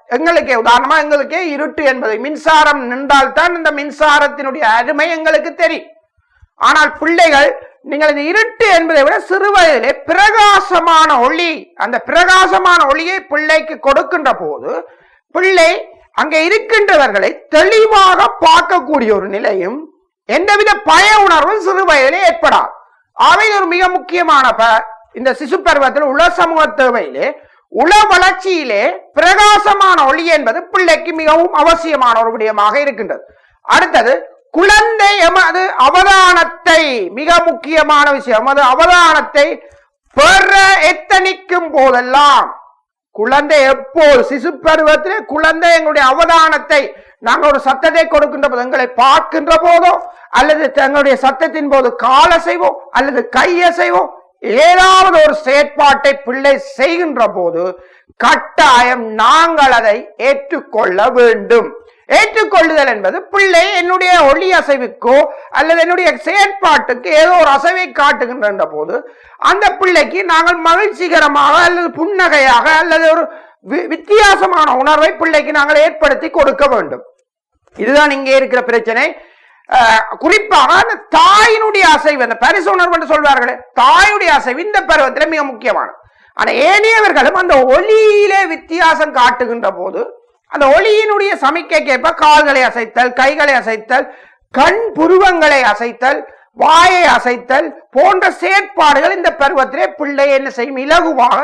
உதாரணமா எங்களுக்கே இருட்டு என்பது, மின்சாரம் நின்றால்தான் இந்த மின்சாரத்தினுடைய அருமை எங்களுக்கு தெரியும். ஆனால் பிள்ளைகள் நீங்கள் இந்த இருட்டு என்பதை விட சிறு வயதிலே பிரகாசமான ஒளி, அந்த பிரகாசமான ஒளியை பிள்ளைக்கு கொடுக்கின்ற போது பிள்ளை அங்கே இருக்கின்றவர்களை தெளிவாக பார்க்கக்கூடிய ஒரு நிலையும் எந்தவித பய உணர்வும் சிறு வயதிலே ஏற்படாது. அவை ஒரு மிக முக்கியமான இந்த சிசு பருவத்தில் உள்ள சமூக தேவையிலே உள வளர்ச்சியிலே பிரகாசமான ஒளி என்பது பிள்ளைக்கு மிகவும் அவசியமான ஒரு விடயமாக இருக்கின்றது. அடுத்தது குழந்தை எமது அவதானத்தை, மிக முக்கியமான விஷயம், அது அவதானத்தை பெற எத்தனிக்கும் போதெல்லாம் குழந்தை எப்போது சிசு பருவத்திலே குழந்தை எங்களுடைய அவதானத்தை நாங்கள் ஒரு சத்தத்தை கொடுக்கின்ற போது எங்களை பார்க்கின்ற போதோ அல்லது தங்களுடைய சத்தத்தின் போது காலசைவோ அல்லது கையசைவோ ஏதாவது ஒரு செயற்பாட்டை பிள்ளை செய்கின்ற போது கட்டாயம் நாங்கள் அதை ஏற்றுக்கொள்ள வேண்டும். ஏற்றுக்கொள்ளுதல் என்பது பிள்ளை என்னுடைய ஒளி அசைவுக்கோ அல்லது என்னுடைய செயற்பாட்டுக்கு ஏதோ ஒரு அசைவை காட்டுகின்ற போது அந்த பிள்ளைக்கு நாங்கள் மகிழ்ச்சிகரமாக அல்லது புன்னகையாக அல்லது ஒரு வித்தியாசமான உணர்வை பிள்ளைக்கு நாங்கள் ஏற்படுத்தி கொடுக்க வேண்டும். இதுதான் இங்கே இருக்கிற பிரச்சனை. குறிப்பாக அந்த தாயினுடைய அசைவு, அந்த பரிசு உணர்வு என்று சொல்வார்களே, தாயுடைய அசைவு இந்த பருவத்தில் மிக முக்கியமானது. ஆனா ஏனையவர்களும் அந்த ஒளியிலே வித்தியாசம் காட்டுகின்ற போது அந்த ஒளியினுடைய சமிக்கைக்கேற்ப கால்களை அசைத்தல், கைகளை அசைத்தல், கண் புருவங்களை அசைத்தல், வாயை அசைத்தல் போன்ற செயற்பாடுகள் இந்த பருவத்திலே பிள்ளை என்ன செய்யும், இலகுவாக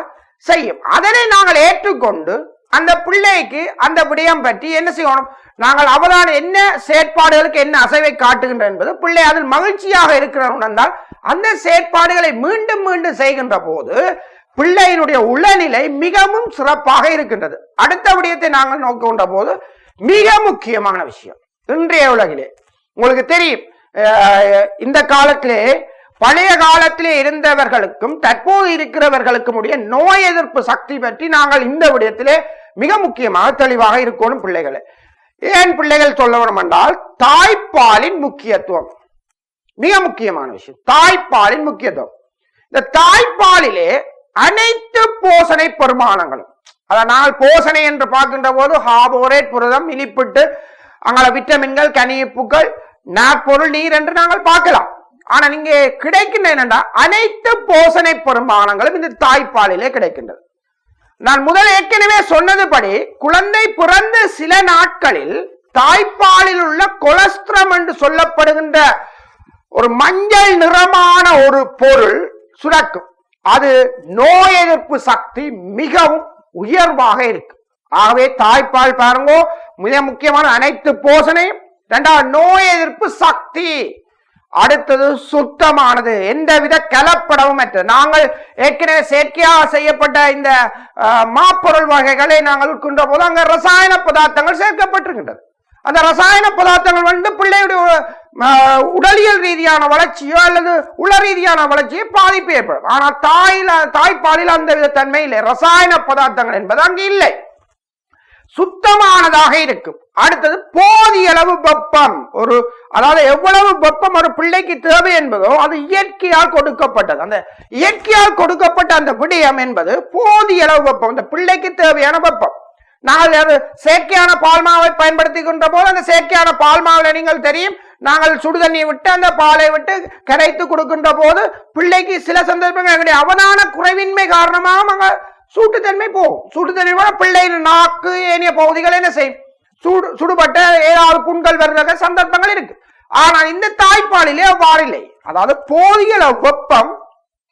செய்யும். அதனை நாங்கள் ஏற்றுக்கொண்டு அந்த பிள்ளைக்கு அந்த விடயம் பற்றி என்ன செய்யணும், நாங்கள் அவதான என்ன செயற்பாடுகளுக்கு என்ன அசைவை காட்டுகின்ற என்பது பிள்ளை அதில் மகிழ்ச்சியாக இருக்கிறார் என்றால் அந்த செயற்பாடுகளை மீண்டும் மீண்டும் செய்கின்ற போது பிள்ளையினுடைய உளநிலை மிகவும் சிறப்பாக இருக்கின்றது. அடுத்த விடயத்தை நாங்கள் நோக்குகின்ற போது மிக முக்கியமான விஷயம், இன்றைய உலகிலே உங்களுக்கு தெரியும், இந்த காலத்திலே பழைய காலத்திலே இருந்தவர்களுக்கும் தற்போது இருக்கிறவர்களுக்கும் உடைய நோய் எதிர்ப்பு சக்தி பற்றி நாங்கள் இந்த விடயத்திலே மிக முக்கியமாக தெளிவாக இருக்கணும். பிள்ளைகளை ஏன் பிள்ளைகள் சொல்ல வேண்டும் என்றால் தாய்ப்பாலின் முக்கியத்துவம் மிக முக்கியமான விஷயம். தாய்ப்பாலின் முக்கியத்துவம், இந்த தாய்ப்பாலிலே அனைத்து போஷணை பெருமானங்களும், அதனால் போஷணை என்று பார்க்கின்ற போது கார்போஹைட்ரேட், புரதம், இனிப்பிட்டு, அங்கே விட்டமின்கள், கனிப்புகள், நாற்பொருள், நீர் என்று நாங்கள் பார்க்கலாம். ஆனா நீங்க கிடைக்கின்ற என்னென்றா அனைத்து போஷணை பெருமானங்களும் இந்த தாய்ப்பாலிலே கிடைக்கின்றது. நான் முதல் ஏற்கனவே சொன்னதுபடி குழந்தை பிறந்த சில நாட்களில் தாய்ப்பாலில் உள்ள கொலஸ்ட்ரம் என்று சொல்லப்படுகின்ற ஒரு மஞ்சள் நிறமான ஒரு பொருள் சுரக்கும். அது நோய் எதிர்ப்பு சக்தி மிகவும் உயர்வாக இருக்கு. ஆகவே தாய்ப்பால் பாருங்க மிக முக்கியமான அனைத்து போஷணை. இரண்டாவது நோய் எதிர்ப்பு சக்தி, அடுத்தது சுத்தமானது, எந்தவித கலப்படமும் அற்றது. நாங்கள் ஏற்கனவே செயற்கையாக செய்யப்பட்ட இந்த மாப்பொருள் வகைகளை நாங்கள் உட்கின்ற போது அங்க ரசாயன பதார்த்தங்கள் சேர்க்கப்பட்டிருக்கின்றது. அந்த ரசாயன பதார்த்தங்கள் வந்து பிள்ளையுடைய உடலியல் ரீதியான வளர்ச்சியோ அல்லது உள ரீதியான வளர்ச்சியோ பாதிப்பு ஏற்படும். ஆனால் தாய்ப்பாலில் அந்த வித தன்மை இல்லை. ரசாயன பதார்த்தங்கள் என்பது அங்கு இல்லை, சுத்தமானதாக இருக்கும். அடுத்தது போதிய அளவு வெப்பம், அதாவது எவ்வளவு வெப்பம் ஒரு பிள்ளைக்கு தேவை என்பதோ அது இயற்கையால் கொடுக்கப்பட்டது. அந்த இயற்கையால் கொடுக்கப்பட்ட அந்த விடயம் என்பது போதிய அளவு வெப்பம், அந்த பிள்ளைக்கு தேவையான வெப்பம். நாங்கள் செயற்கையான பால்மாவை பயன்படுத்திக்கின்ற போது அந்த செயற்கையான பால்மாவில் நீங்கள் தெரியும், நாங்கள் சுடுதண்ணி விட்டு அந்த பாலை விட்டு கரைத்து கொடுக்கின்ற போது பிள்ளைக்கு சில சந்தர்ப்பங்கள் அவதான குறைவின்மை காரணமாக சூட்டுத்தன்மை போகும். சூட்டுத்தன்மை பிள்ளையின் நாக்கு ஏனைய பகுதிகள் என்ன செய்யும், சுடுபட்ட ஏதாவது புண்கள் வருகிற சந்தர்ப்பங்கள் இருக்கு. ஆனால் இந்த தாய்ப்பாலிலே அவ்வாறு இல்லை. அதாவது போதிய வெப்பம்,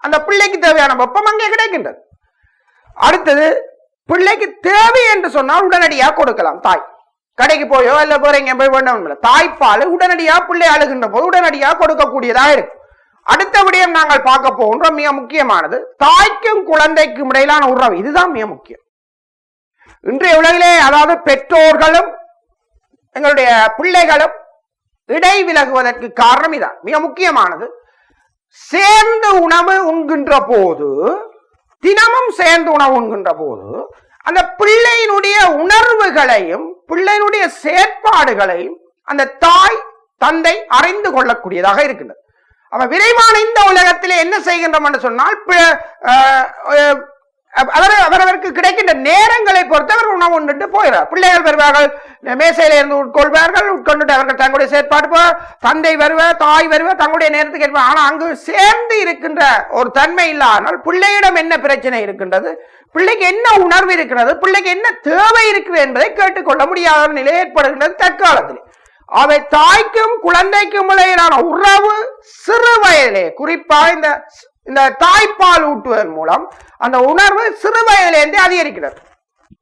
அந்த பிள்ளைக்கு தேவையான வெப்பம் அங்கே கிடைக்கின்றது. அடுத்தது பிள்ளைக்கு தேவை என்று சொன்னால் உடனடியாக கொடுக்கலாம். தாய் கடைக்கு போயோ இல்ல வேற எங்க போய் வேண்டாம், தாய்ப்பால் உடனடியாக பிள்ளை அழுகின்ற போது உடனடியாக கொடுக்கக்கூடியதாக இருக்கு. அடுத்த விடயம் நாங்கள் பார்க்க போகின்றோம், மிக முக்கியமானது தாய்க்கும் குழந்தைக்கும் இடையிலான உறவு. இதுதான் மிக முக்கியம் இன்றைய உலகிலே. அதாவது பெற்றோர்களும் எங்களுடைய பிள்ளைகளும் இடை விலகுவதற்கு காரணம் இதான், மிக முக்கியமானது. சேர்ந்து உணவு உண்கின்ற போது, தினமும் சேர்ந்து உணவு உண்கின்ற போது அந்த பிள்ளையினுடைய உணர்வுகளையும் பிள்ளையினுடைய செயற்பாடுகளையும் அந்த தாய் தந்தை அறிந்து கொள்ளக்கூடியதாக இருக்கின்றது. அப்ப விரைவான இந்த உலகத்திலே என்ன செய்கின்றோம் என்று சொன்னால் அவரவருக்கு கிடைக்கின்ற நேரங்களை பொறுத்து அவர் உணவு உண்டு போகிறார். பிள்ளைகள் வருவார்கள், மேசையில இருந்து உட்கொள்வார்கள், உட்கொண்டு அவர்கள் தங்களுடைய செயற்பாடு, தந்தை வருவார், தாய் வருவார், தங்களுடைய நேரத்துக்கு ஏற்ப. ஆனால் அங்கு சேர்ந்து இருக்கின்ற ஒரு தன்மை இல்லாமல் பிள்ளையிடம் என்ன பிரச்சனை இருக்கின்றது, பிள்ளைக்கு என்ன உணர்வு இருக்கிறது, பிள்ளைக்கு என்ன தேவை இருக்கிறது என்பதை கேட்டுக்கொள்ள முடியாத நிலை ஏற்படுகின்றது தற்காலத்தில். அவை தாய்க்கும் குழந்தைக்கும் இடையிலான உறவு சிறு வயதிலே, குறிப்பாக இந்த தாய்ப்பால் ஊட்டுவதன் மூலம் அந்த உணர்வு சிறு வயதிலிருந்து அதிகரிக்கிறது.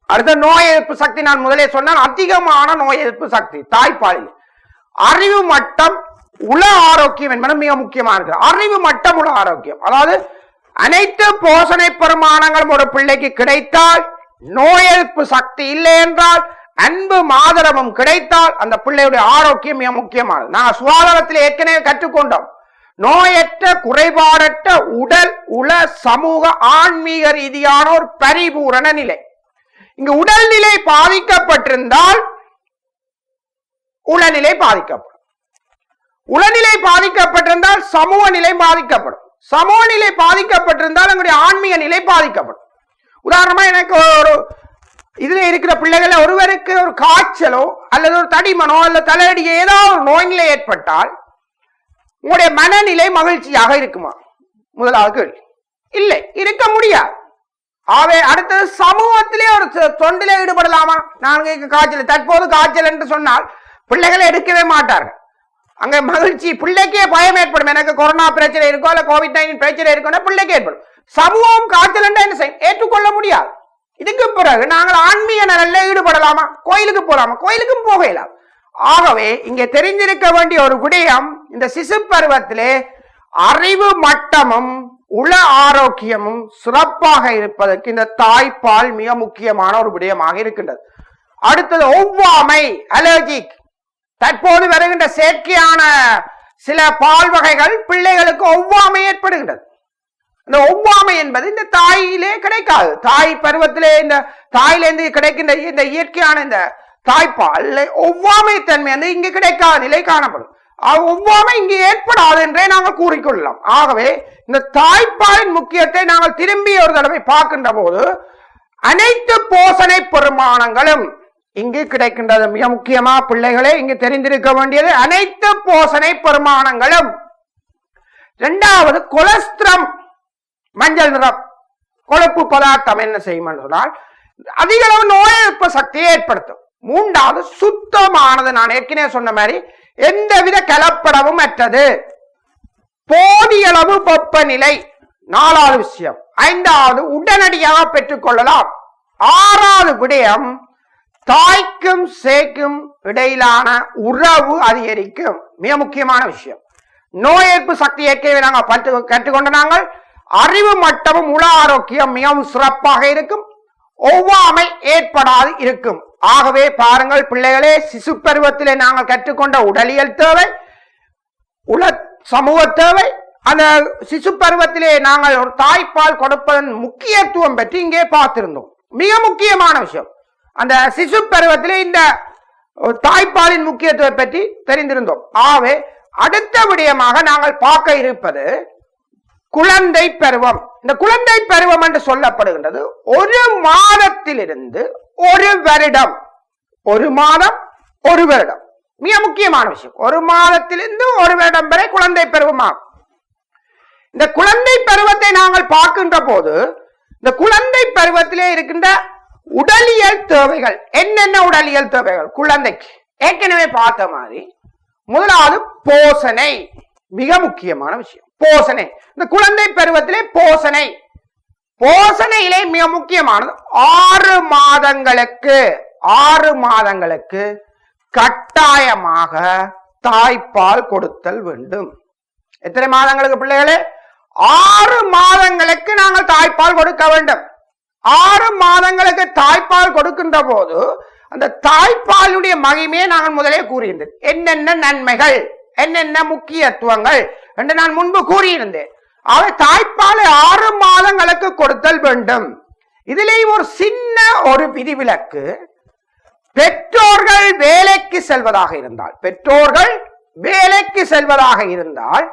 அடுத்த நோய் எதிர்ப்பு சக்தி, நான் முதலே சொன்னால் அதிகமான நோய் எதிர்ப்பு சக்தி தாய்ப்பாலில். அறிவு மட்டம், உள ஆரோக்கியம் என்பது மிக முக்கியமாக இருக்கிறது. அறிவு மட்டம், உள ஆரோக்கியம், அதாவது அனைத்து போஷணை பெருமானங்களும் ஒரு பிள்ளைக்கு கிடைத்தால், நோய் எதிர்ப்பு சக்தி இல்லை என்றால், அன்பு ஆதரவும் கிடைத்தால் அந்த பிள்ளையுடைய ஆரோக்கியம் மிக முக்கியமானது. நான் சுகாதாரத்தில் ஏற்கனவே கற்றுக்கொண்டோம். நோயற்ற குறைபாடற்ற உடல் உள சமூக ஆன்மீக ரீதியான ஒரு பரிபூரண நிலை. இங்கு உடல்நிலை பாதிக்கப்பட்டிருந்தால் உளநிலை பாதிக்கப்படும். உளநிலை பாதிக்கப்பட்டிருந்தால் சமூக நிலை பாதிக்கப்படும். சமூக நிலை பாதிக்கப்பட்டிருந்தால் எங்களுடைய ஆன்மீக நிலை பாதிக்கப்படும். உதாரணமா எனக்கு ஒரு இதுல இருக்கிற பிள்ளைகள ஒருவருக்கு ஒரு காய்ச்சலோ அல்லது ஒரு தடிமனோ அல்லது தலையடியோ ஏதாவது ஒரு நோய் நிலை ஏற்பட்டால் உங்களுடைய மனநிலை மகிழ்ச்சியாக இருக்குமா? முதலாவது கேள்வி. இல்லை, இருக்க முடியாது. ஆகவே அடுத்தது சமூகத்திலே ஒரு தொண்டிலே ஈடுபடலாமா? நான் காய்ச்சல், தற்போது காய்ச்சல் என்று சொன்னால் பிள்ளைகளை எடுக்கவே மாட்டார்கள். அங்க மகிழ்ச்சி, பிள்ளைக்கே பயம் ஏற்படும். எனக்கு கொரோனா பிரச்சனை இருக்கோ அல்ல கோவிட்-19 பிரச்சனை இருக்கோ பிள்ளைக்கு ஏற்படும். சமூகம் காய்ச்சல் என்ன செய்யும்? ஏற்றுக்கொள்ள முடியாது. இதுக்கு பிறகு நாங்கள் ஆன்மீக நலனில் ஈடுபடலாமா? கோயிலுக்கு போலாமா? கோயிலுக்கும் போகலாம். ஆகவே இங்கே தெரிஞ்சிருக்க வேண்டிய ஒரு விடயம், இந்த சிசு பருவத்திலே அறிவு மட்டமும் உள ஆரோக்கியமும் சிறப்பாக இருப்பதற்கு இந்த தாய்ப்பால் மிக முக்கியமான ஒரு விடயமாக இருக்கின்றது. அடுத்தது ஒவ்வாமை, அலர்ஜிக். தற்போது வருகின்ற செயற்கையான சில பால் வகைகள் பிள்ளைகளுக்கு ஒவ்வாமை ஏற்படுகின்றது. இந்த ஒவ்வாமை என்பது இந்த தாயிலே கிடைக்காது. தாய் பருவத்திலே இந்த தாயிலிருந்து கிடைக்கின்ற இந்த இயற்கையான இந்த தாய்ப்பால் ஒவ்வாமை தன்மை வந்து இங்கு கிடைக்காத நிலை காணப்படும். ஒவ்வாமை இங்கு ஏற்படாது என்றே நாங்கள் கூறிக்கொள்ளலாம். ஆகவே இந்த தாய்ப்பாலின் முக்கியத்தை நாங்கள் திரும்பி ஒரு தடவை பார்க்கின்ற போது அனைத்து போஷணை பெருமானங்களும் இங்கு கிடைக்கின்றது. மிக முக்கியமா பிள்ளைகளே இங்கு தெரிந்திருக்க வேண்டியது அனைத்து போஷணை பெருமானங்களும். இரண்டாவது கொலஸ்ட்ரம், மஞ்சள் நிறம் கொழுப்பு பதார்த்தம் என்ன செய்யும் சொன்னால் அதிக அளவு நோய் எதிர்ப்பு சக்தியை ஏற்படுத்தும். மூன்றாவது சுத்தமானது, நான் ஏற்கனவே சொன்ன மாதிரி எந்தவித கலப்படமும் அற்றது, போதிய அளவு வெப்பநிலை. நாலாவது விஷயம். ஐந்தாவது உடனடியாக பெற்றுக்கொள்ளலாம். ஆறாவது விடயம், தாய்க்கும் சேக்கும் இடையிலான உறவு அதிகரிக்கும். மிக முக்கியமான விஷயம். நோய் எதிர்ப்பு சக்தி ஏற்கனவே நாங்கள் கற்றுக்கொண்ட நாங்கள் அறிவு மட்டமும் உள ஆரோக்கியம் மிகவும் சிறப்பாக இருக்கும். ஒவ்வாமை ஏற்படாது இருக்கும். ஆகவே பாருங்கள் பிள்ளைகளே, சிசு பருவத்திலே நாங்கள் கற்றுக்கொண்ட உடலியல் தேவை, உள சமூக தேவை, அந்த சிசு பருவத்திலே நாங்கள் ஒரு தாய்ப்பால் கொடுப்பதன் முக்கியத்துவம் பற்றி இங்கே பார்த்திருந்தோம். மிக முக்கியமான விஷயம், அந்த சிசு பருவத்திலே இந்த தாய்ப்பாலின் முக்கியத்துவத்தை பற்றி தெரிந்திருந்தோம். ஆகவே அடுத்த விடயமாக நாங்கள் பார்க்க இருப்பது குழந்தை பருவம். இந்த குழந்தை பருவம் என்று சொல்லப்படுகின்றது ஒரு மாதத்திலிருந்து ஒரு வருடம். ஒரு மாதம் ஒரு வருடம் மிக முக்கியமான விஷயம். ஒரு மாதத்திலிருந்து ஒரு வருடம் வரை குழந்தை பருவமாகும். இந்த குழந்தை பருவத்தை நாங்கள் பார்க்கின்ற போது இந்த குழந்தை பருவத்திலே இருக்கின்ற உடலியல் தேவைகள் என்னென்ன? உடலியல் தேவைகள் குழந்தைக்கு ஏற்கனவே பார்த்த மாதிரி முதலாவது போஷணை, மிக முக்கியமான விஷயம். போஷணை, இந்த குழந்தை பருவத்திலே போஷணை, போஷணையிலே மிக முக்கியமானது 6 மாதங்களுக்கு கட்டாயமாக தாய்ப்பால் கொடுத்தல் வேண்டும். எத்தனை மாதங்களுக்கு பிள்ளைகளே? 6 மாதங்களுக்கு நாங்கள் தாய்ப்பால் கொடுக்க வேண்டும். 6 மாதங்களுக்கு தாய்ப்பால் கொடுக்கின்ற போது அந்த தாய்ப்பாலுடைய மகிமையை நாங்கள் முதலே கூறியிருந்தேன். என்னென்ன நன்மைகள், என்னென்ன முக்கியத்துவங்கள் என்று நான் முன்பு கூறியிருந்தேன். அவை தாய்ப்பாலை 6 மாதங்களுக்கு கொடுத்தல் வேண்டும். இதிலேயும் ஒரு சின்ன ஒரு விதிவிலக்கு, பெற்றோர்கள் வேலைக்கு செல்வதாக இருந்தால்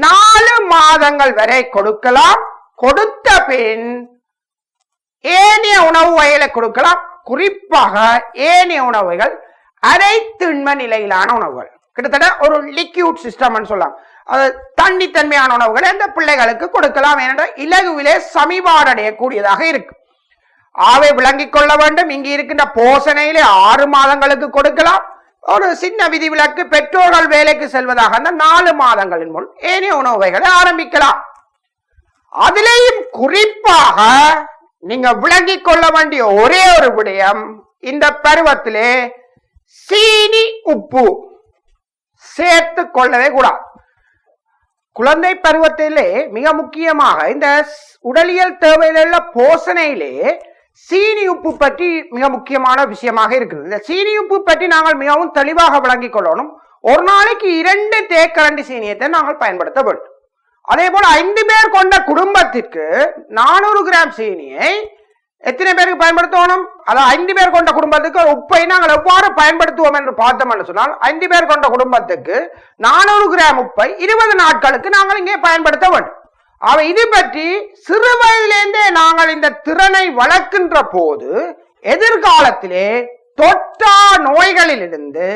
4 மாதங்கள் வரை கொடுக்கலாம். கொடுத்த பின் ஏனைய உணவு வகைகளை கொடுக்கலாம். குறிப்பாக ஏனைய உணவுகள் அரை திண்ம நிலையிலான உணவுகள், கிட்டத்தட்ட ஒரு லிக்யூட் சிஸ்டம் சொல்லலாம், அது தண்ணித்தன்மையான உணவுகளை அந்த பிள்ளைகளுக்கு கொடுக்கலாம். ஏனென்றால் இலகுவிலே சமிபாடடையக்கூடியதாக இருக்கு. ஆவை விளங்கிக் கொள்ள வேண்டும். இங்கு இருக்கின்ற போஷணையிலே 6 மாதங்களுக்கு கொடுக்கலாம். ஒரு சின்ன விதிவிலக்கு, பெற்றோர்கள் வேலைக்கு செல்வதாக அந்த 4 மாதங்களின் முன் ஏனைய உணவு வகைகளை ஆரம்பிக்கலாம். அதிலேயும் குறிப்பாக நீங்க விளங்கிக் கொள்ள வேண்டிய ஒரே ஒரு விடயம், இந்த பருவத்திலே சீனி உப்பு சேர்த்து கொள்ளவே கூடாது. குழந்தை பருவத்திலே மிக முக்கியமாக இந்த உடலியல் தேவையிலுள்ள போஷணையிலே சீனி உப்பு பற்றி மிக முக்கியமான விஷயமாக இருக்குது. இந்த சீனி உப்பு பற்றி நாங்கள் மிகவும் தெளிவாக விளங்கிக் கொள்ளணும். ஒரு நாளைக்கு 2 தேக்கரண்டி சீனியத்தை நாங்கள் பயன்படுத்த வேண்டும். அதே போல 5 பேர் கொண்ட குடும்பத்திற்கு 400 கிராம் சீனியை எத்தனை பேருக்கு பயன்படுத்தணும்? அதாவது 5 பேர் கொண்ட குடும்பத்துக்கு உப்பை நாங்கள் எவ்வாறு பயன்படுத்துவோம் என்று பார்த்தோம் என்று சொன்னால் 5 பேர் கொண்ட குடும்பத்துக்கு 400 கிராம் உப்பை 20 நாட்களுக்கு நாங்கள் இங்கே பயன்படுத்த வேண்டும். அவை இது பற்றி சிறு வயதிலேருந்தே நாங்கள் இந்த திறனை வளர்க்கின்ற போது எதிர்காலத்திலே தொற்றா நோய்களிலிருந்து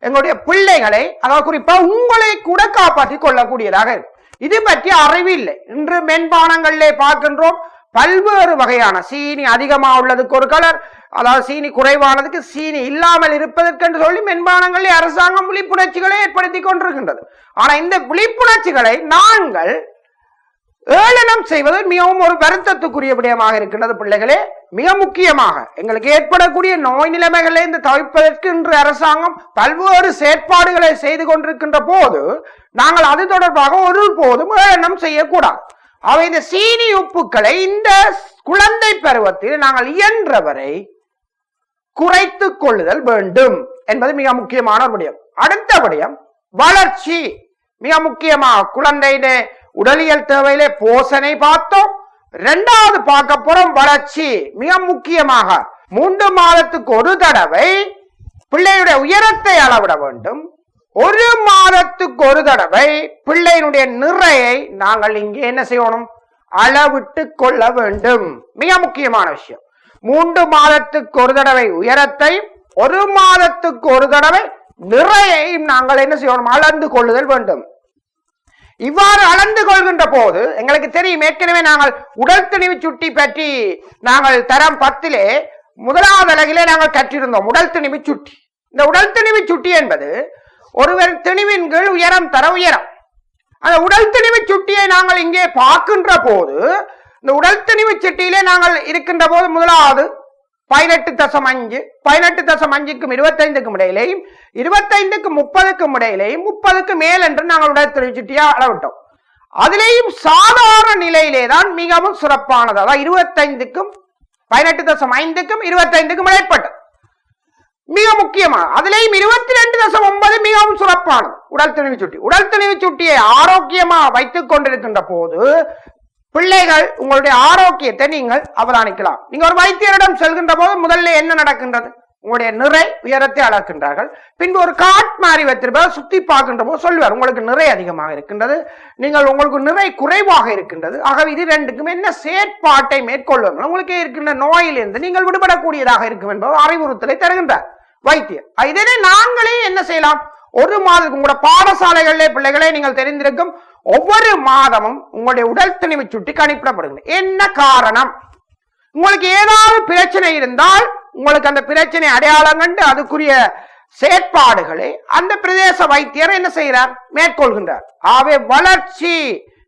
எங்களுடைய பிள்ளைகளை, அதாவது குறிப்பா உங்களை கூட காப்பாற்றிக் கொள்ளக்கூடியதாக இருக்கும். இது பற்றி அறிவு இல்லை. இன்று மென்பானங்களிலே பார்க்கின்றோம் பல்வேறு வகையான சீனி அதிகமாக உள்ளதுக்கு ஒரு கலர், அதாவது சீனி குறைவானதுக்கு சீனி இல்லாமல் இருப்பதற்கு என்று சொல்லி மென்பானங்களே அரசாங்கம் விழிப்புணர்ச்சிகளை ஏற்படுத்தி கொண்டிருக்கின்றது. ஆனா இந்த விழிப்புணர்ச்சிகளை நாங்கள் ஏளனம் செய்வது மிகவும் ஒரு வருத்தத்துக்குரிய விடயமாக இருக்கின்றது. பிள்ளைகளே, மிக முக்கியமாக எங்களுக்கு ஏற்படக்கூடிய நோய் நிலைமைகளை இந்த தவிர்ப்பதற்கு இன்று அரசாங்கம் பல்வேறு செயற்பாடுகளை செய்து கொண்டிருக்கின்ற போது நாங்கள் அது தொடர்பாக ஒரு போதும் ஏளனம் செய்யக்கூடாது. அவை இந்த சீனி உப்புக்களை இந்த குழந்தை பருவத்தில் நாங்கள் இயன்றவரை குறைத்து கொள்ளுதல் வேண்டும் என்பது மிக முக்கியமான ஒரு விடயம். அடுத்த விடயம் வளர்ச்சி. மிக முக்கியமாக குழந்தையிட உடலியல் தேவையிலே போஷணை பார்த்தோம். 2வது பார்க்க போறோம் வளர்ச்சி. மிக முக்கியமாக 3 மாதத்துக்கு ஒரு தடவை பிள்ளையுடைய உயரத்தை அளவிட வேண்டும். 1 மாதத்துக்கு ஒரு தடவை பிள்ளையினுடைய நிறையை நாங்கள் இங்கே என்ன செய்யணும்? அளவிட்டு கொள்ள வேண்டும். மிக முக்கியமான விஷயம். 3 மாதத்துக்கு ஒரு தடவை உயரத்தை, 1 மாதத்துக்கு ஒரு தடவை நிறையை நாங்கள் என்ன செய்யணும்? அளந்து கொள்ளுதல் வேண்டும். இவ்வாறு அளந்து கொள்கின்ற போது எங்களுக்கு தெரியும், ஏற்கனவே நாங்கள் உடல் திணிவு சுட்டி பற்றி நாங்கள் தரம் 10 1வது அலகிலே நாங்கள் கற்றிருந்தோம். உடல் திணிவு சுட்டி. இந்த உடல் திணிவு சுட்டி என்பது ஒருவர் திணிவின் கீழ் உயரம் தர உயரம். அந்த உடல் திணிவு சுட்டியை நாங்கள் இங்கே பார்க்கின்ற போது இந்த உடல் திணிவு சுட்டியிலே நாங்கள் இருக்கின்ற போது 1வது 18.5 18.5க்கும் 25க்கும் இடையிலேயும் 25க்கும் 30க்கும் இடையிலேயும் 30க்கு மேல் என்று நாங்கள் உடல் திணிவு சுட்டியா அளவிட்டோம். அதிலேயும் சாதாரண நிலையிலே தான் மிகவும் சிறப்பானது. அதாவது 25க்கும் 18.5க்கும் 25க்கும் இடைப்பட்டது மிக முக்கியமான. அதிலேயும் 22.9 மிகவும் சிறப்பானது உடல் திணிவு சுட்டி. உடல் திணிவு சுட்டியை ஆரோக்கியமாக வைத்துக் கொண்டிருக்கின்ற போது பிள்ளைகள் உங்களுடைய ஆரோக்கியத்தை நீங்கள் அவதானிக்கலாம். நீங்க ஒரு வைத்தியரிடம் செல்கின்ற போது முதல்ல என்ன நடக்கின்றது? உங்களுடைய நிறை உயரத்தை அளக்கின்றார்கள். பின்பு ஒரு காட் மாறி வைத்திருப்பவர் சுத்தி பார்க்கின்ற போது சொல்வார், உங்களுக்கு நிறை அதிகமாக இருக்கின்றது, நீங்கள் உங்களுக்கு நிறை குறைவாக இருக்கின்றது. ஆகவே இது 2க்கும் என்ன செயற்பாட்டை மேற்கொள்வது உங்களுக்கு இருக்கின்ற நோயிலிருந்து நீங்கள் விடுபடக்கூடியதாக இருக்கும் என்பது அறிவுறுத்தலை தருகின்றார் வைத்தியர். இதனை நாங்களே என்ன செய்யலாம்? 1 மாதத்துக்கு உங்களோட பாடசாலைகளிலே பிள்ளைகளே நீங்கள் தெரிந்திருக்கும், ஒவ்வொரு மாதமும் உங்களுடைய உடல் திணிவு சுட்டி கணிப்பிடப்படுகிறது. என்ன காரணம்? உங்களுக்கு ஏதாவது பிரச்சனை இருந்தால் உங்களுக்கு அந்த பிரச்சனை அடையாளம் கண்டு அதுக்குரிய செயற்பாடுகளை அந்த பிரதேச வைத்தியர் என்ன செய்கிறார்? மேற்கொள்கின்றார். ஆகவே வளர்ச்சி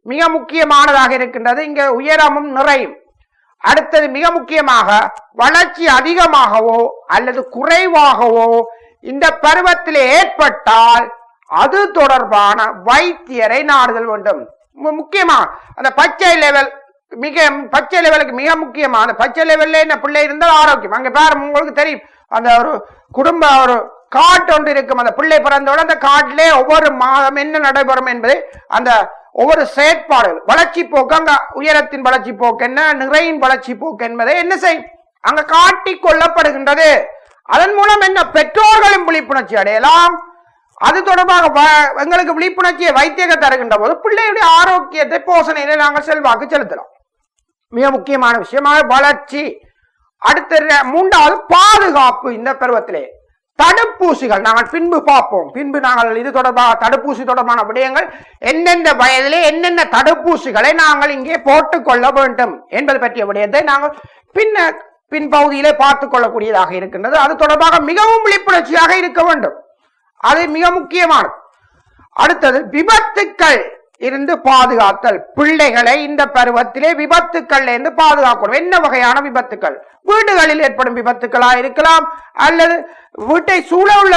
மிக முக்கியமானதாக இருக்கின்றது. இங்க உயரமும் நிறையும். அடுத்தது மிக முக்கியமாக வளர்ச்சி அதிகமாகவோ அல்லது குறைவாகவோ இந்த பருவத்தில் ஏற்பட்டால் அது தொடர்பான வைத்தியரை நாடுதல் வேண்டும். முக்கியமா அந்த பச்சை லெவல் பச்சை லெவலுக்கு மிக முக்கியமா. அந்த பச்சை லெவல்ல என்ன பிள்ளை இருந்தால் ஆரோக்கியம். அங்க பாரு, உங்களுக்கு தெரியும், அந்த ஒரு குடும்ப ஒரு காட்டு ஒன்று இருக்கும். அந்த பிள்ளை பிறந்தோட அந்த காட்டிலே ஒவ்வொரு மாதம் என்ன நடைபெறும் என்பதை அந்த ஒவ்வொரு செயற்பாடுகள் வளர்ச்சி போக்கு, அங்க உயரத்தின் வளர்ச்சி போக்கு என்ன, நிறையின் வளர்ச்சி போக்கு என்பதை என்ன செய்யும் அங்க காட்டி கொள்ளப்படுகின்றது. அதன் மூலம் என்ன பெற்றோர்களும் விழிப்புணர்ச்சி அடையலாம். அது தொடர்பாக எங்களுக்கு விழிப்புணர்ச்சியை வைத்தியர்கள் தருகின்ற போது பிள்ளையுடைய ஆரோக்கியத்தை போஷணையில நாங்கள் செல்வாக்கு செலுத்தலாம். மிக முக்கியமான விஷயமாக வளர்ச்சி. அடுத்த 3வது பாதுகாப்பு. இந்த பருவத்திலே தடுப்பூசிகள் நாங்கள் பின்பு பார்ப்போம். பின்பு நாங்கள் இது தொடர்பாக தடுப்பூசி தொடர்பான விடயங்கள் எந்தெந்த வயதிலே என்னென்ன தடுப்பூசிகளை நாங்கள் இங்கே போட்டுக்கொள்ள வேண்டும் என்பது பற்றிய விடயத்தை நாங்கள் பின்பகுதியிலே பார்த்துக் கொள்ளக்கூடியதாக இருக்கின்றது. அது தொடர்பாக மிகவும் விழிப்புணர்ச்சியாக இருக்க வேண்டும். அது மிக முக்கியமானது. அடுத்தது விபத்துக்கள் இருந்து பாதுகாத்தல். பிள்ளைகளை இந்த பருவத்திலே விபத்துக்கள் இருந்து பாதுகாக்கணும். என்ன வகையான விபத்துக்கள்? வீடுகளில் ஏற்படும் விபத்துக்களா இருக்கலாம், அல்லது வீட்டை சூழ உள்ள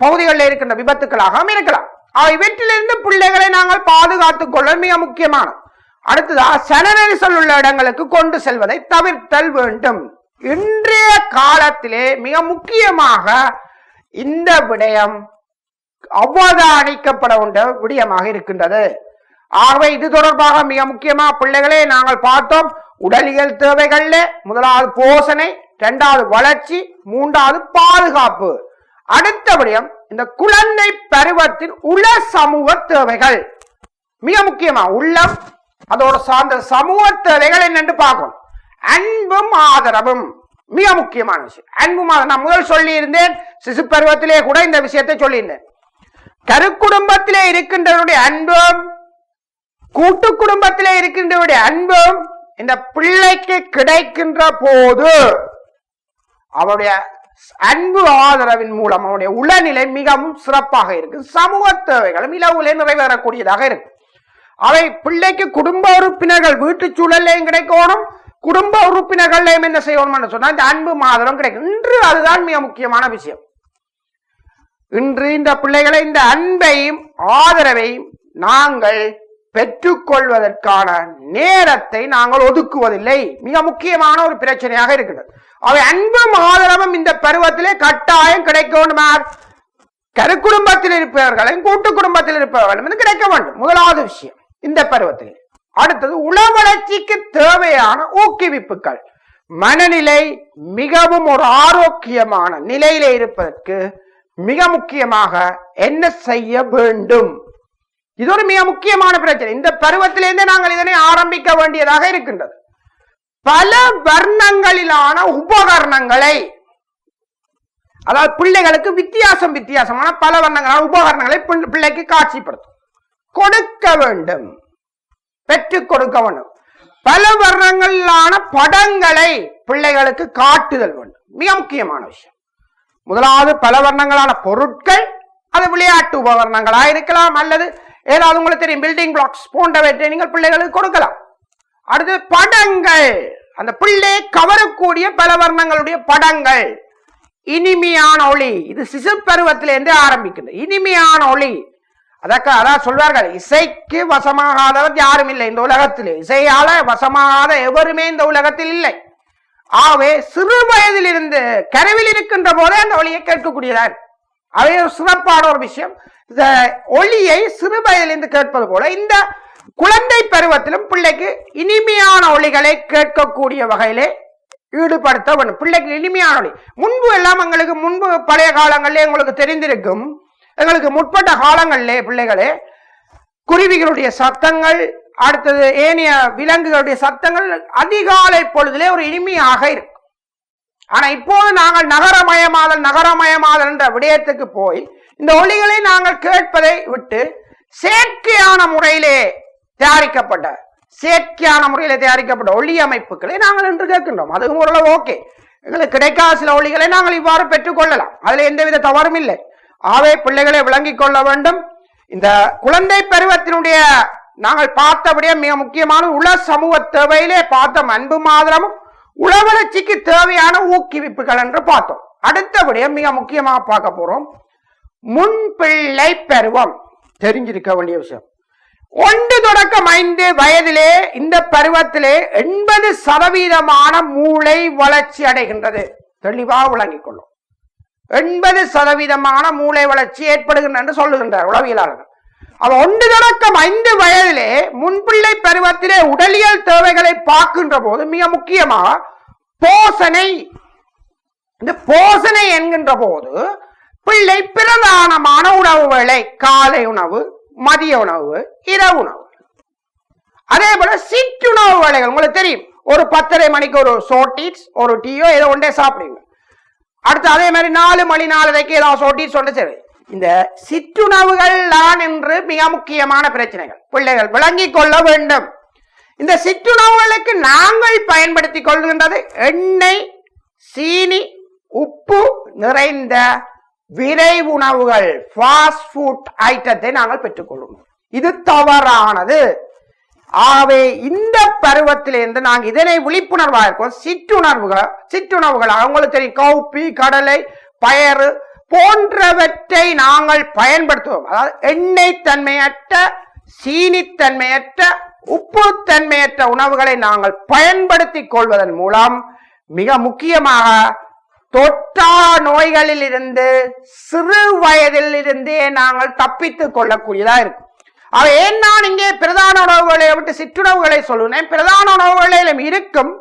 பகுதிகளில் இருக்கின்ற விபத்துக்களாகவும் இருக்கலாம். இவற்றிலிருந்து பிள்ளைகளை நாங்கள் பாதுகாத்துக் கொள்ள மிக முக்கியமான. அடுத்ததா சனநெரிசல் உள்ள இடங்களுக்கு கொண்டு செல்வதை தவிர்த்தல் வேண்டும். இன்றைய காலத்திலே மிக முக்கியமாக இந்த விடயம் அவதானிக்கப்பட வேண்டிய விடயமாக இருக்கின்றது. ஆகவே இது தொடர்பாக மிக முக்கியமா பிள்ளைகளே நாங்கள் பார்த்தோம். உடலியல் தேவைகள்ல முதலாவது போஷணை, இரண்டாவது வளர்ச்சி, மூன்றாவது பாதுகாப்பு. அடுத்தபடியும் இந்த குழந்தை பருவத்தின் உள சமூக தேவைகள் மிக முக்கியமா. உள்ளம் அதோட சார்ந்த சமூக தேவைகள் என்னென்று பார்க்கணும். அன்பும் ஆதரவும் மிக முக்கியமான விஷயம். அன்பும் நான் முதல் சொல்லி இருந்தேன், சிசு பருவத்திலே கூட இந்த விஷயத்தை சொல்லியிருந்தேன். கருக்குடும்பத்திலே இருக்கின்றவருடைய அன்பும் கூட்டு குடும்பத்திலே இருக்கின்றவருடைய அன்பும் இந்த பிள்ளைக்கு கிடைக்கின்ற போது அவருடைய அன்பு ஆதரவின் மூலம் அவருடைய உளநிலை மிகவும் சிறப்பாக இருக்கு. சமூக தேவைகளும் இலவுகளே நிறைவேறக்கூடியதாக இருக்கு. அவை பிள்ளைக்கு குடும்ப உறுப்பினர்கள் வீட்டு சூழலையும் கிடைக்கணும், குடும்ப உறுப்பினர்களையும் என்ன செய்யணும் சொன்னா இந்த அன்பு ஆதரவும் கிடைக்கும். இன்று அதுதான் மிக முக்கியமான விஷயம். இன்று இந்த பிள்ளைகளை இந்த அன்பையும் ஆதரவையும் நாங்கள் பெற்றுக்கொள்வதற்கான நேரத்தை நாங்கள் ஒதுக்குவதில்லை. மிக முக்கியமான ஒரு பிரச்சனையாக இருக்கிறது. அவை அன்பும் ஆதரவும் இந்த பருவத்திலே கட்டாயம் கிடைக்க வேண்டும். கருக்குடும்பத்தில் இருப்பவர்களையும் கூட்டு குடும்பத்தில் இருப்பவர்களும் கிடைக்க வேண்டும். முதலாவது விஷயம் இந்த பருவத்திலே. அடுத்தது உள வளர்ச்சிக்கு தேவையான ஊக்குவிப்புகள். மனநிலை மிகவும் ஒரு ஆரோக்கியமான நிலையிலே இருப்பதற்கு மிக முக்கியமாக என்ன செய்ய வேண்டும்? இது ஒரு மிக முக்கியமான பிரச்சனை. இந்த பருவத்திலிருந்து நாங்கள் இதனை ஆரம்பிக்க வேண்டியதாக இருக்கின்றது. பல வர்ணங்களிலான உபகரணங்களை, அதாவது பிள்ளைகளுக்கு வித்தியாசமான பல வர்ணங்களான உபகரணங்களை பிள்ளைக்கு காட்சிப்படுத்தும் கொடுக்க வேண்டும், பெற்றுக் கொடுக்க வேண்டும். பல வர்ணங்களிலான படங்களை பிள்ளைகளுக்கு காட்டுதல் வேண்டும். மிக முக்கியமான விஷயம். முதலாவது பல வர்ணங்களான பொருட்கள், அது விளையாட்டு உபகரணங்களா இருக்கலாம், அல்லது ஏதாவது உங்களுக்கு தெரியும் பில்டிங் பிளாக்ஸ் போன்றவற்றை நீங்கள் பிள்ளைகளுக்கு கொடுக்கலாம். அடுத்து படங்கள், அந்த பிள்ளை கவரக்கூடிய பல வர்ணங்களுடைய படங்கள். இனிமையான ஒளி, இது சிசு பருவத்திலிருந்து ஆரம்பிக்கிறது. இனிமையான ஒளி, அதான் சொல்வார்கள், இசைக்கு வசமாகாதவர் யாரும் இல்லை இந்த உலகத்திலே. இசையால வசமாகாத எவருமே இந்த உலகத்தில் இல்லை. ஆகவே சிறு வயதில் இருந்து கருவில் இருக்கின்ற போதே அந்த ஒளியை கேட்கக்கூடியதான். அவை சிறப்பான ஒரு விஷயம். இந்த ஒளியை சிறு வயதிலிருந்து கேட்பது போல இந்த குழந்தை பருவத்திலும் பிள்ளைக்கு இனிமையான ஒளிகளை கேட்கக்கூடிய வகையிலே ஈடுபடுத்த வேண்டும். பிள்ளைக்கு இனிமையான ஒளி. முன்பு எல்லாம் முன்பு பழைய காலங்களிலே உங்களுக்கு தெரிந்திருக்கும், எங்களுக்கு முற்பட்ட காலங்களிலே பிள்ளைகளே குருவிகளுடைய சத்தங்கள், அடுத்தது ஏனைய விலங்குகளுடைய சத்தங்கள் அதிகாலை பொழுதிலே ஒரு இனிமையாக இருக்கும். ஆனா இப்போது நாங்கள் நகரமயமாதல் என்ற விடயத்துக்கு போய் இந்த ஒலிகளை நாங்கள் கேட்பதை விட்டு செயற்கையான முறையிலே தயாரிக்கப்பட்ட ஒளி அமைப்புகளை நாங்கள் இன்று கேட்கின்றோம். அதுவும் ஓரளவு ஓகே. எங்களுக்கு கிடைக்காத சில ஒலிகளை நாங்கள் இவ்வாறு பெற்றுக் கொள்ளலாம். அதுல எந்தவித தவறும் இல்லை. ஆகவே பிள்ளைகளை விளங்கிக் கொள்ள வேண்டும். இந்த குழந்தை பருவத்தினுடைய நாங்கள் பார்த்தபடியே மிக முக்கியமான உள சமூக தேவையிலே பார்த்தோம். அன்பு ஆதரவும் உள வளர்ச்சிக்கு தேவையான ஊக்குவிப்புகள் என்று பார்த்தோம். அடுத்தபடியே மிக முக்கியமாக பார்க்க போறோம் முன்பிள்ளை பருவம். தெரிஞ்சிருக்க வேண்டிய விஷயம், 1 தொடக்கம் 5 வயதிலே இந்த பருவத்திலே 80% மூளை வளர்ச்சி அடைகின்றது. தெளிவாக விளங்கிக் கொள்ளும். 80% மூளை வளர்ச்சி ஏற்படுகின்ற என்று சொல்லுகின்றார் உளவியலாளர்கள். அவ 1 தொடக்கம் 5 வயதிலே முன்பிள்ளை பருவத்திலே உடலியல் தேவைகளை பார்க்கின்ற போது மிக முக்கியமாக போஷணை. இந்த போஷணை என்கின்ற போது பிள்ளை பிரதானமான உணவு வேளை, காலை உணவு, மதிய உணவு, இரவு உணவு, அதே போல சிற்றுணவு வேளைகள். உங்களுக்கு தெரியும், ஒரு 10:30 மணிக்கு ஒரு சோட்டீட்ஸ், ஒரு டீயோ ஏதோ ஒன்றே சாப்பிடுங்க. அடுத்து அதே மாதிரி 4 மணி 4:30 ஏதாவது சோட்டீட்ஸ் ஒன்று சரி. இந்த சிற்றுணவுகள் தான் என்று மிக முக்கியமான பிரச்சனைகள் பிள்ளைகள் விளங்கிக் கொள்ள வேண்டும். இந்த சிற்றுணவுகளுக்கு நாங்கள் பயன்படுத்திக் கொள்கின்றது எண்ணெய், சீனி, உப்பு நிறைந்த விரை உணவுகள், ஃபாஸ்ட் ஃபுட் ஐட்டத்தை நாங்கள் பெற்றுக்கொள்ளும். இது தவறானது. ஆகவே இந்த பருவத்திலிருந்து நாங்கள் இதனை விழிப்புணர்வாக இருக்கோம். சிற்றுணவுகள் அவங்களுக்கு தெரியும், கவுப்பி, கடலை, பயறு போன்றவற்றை நாங்கள் பயன்படுத்துவோம். அதாவது எண்ணெய் தன்மையற்ற, சீனித்தன்மையற்ற, உப்பு தன்மையற்ற உணவுகளை நாங்கள் பயன்படுத்திக் கொள்வதன் மூலம் மிக முக்கியமாக தொற்றா நோய்களில் இருந்து சிறு வயதில் இருந்தே நாங்கள் தப்பித்துக் கொள்ளக்கூடியதா இருக்கும். ஏன் நான் இங்கே பிரதான உணவுகளை விட்டு சிற்றுணவுகளை சொல்லுவேன். பிரதான உணவுகளிலும் இருக்கும்,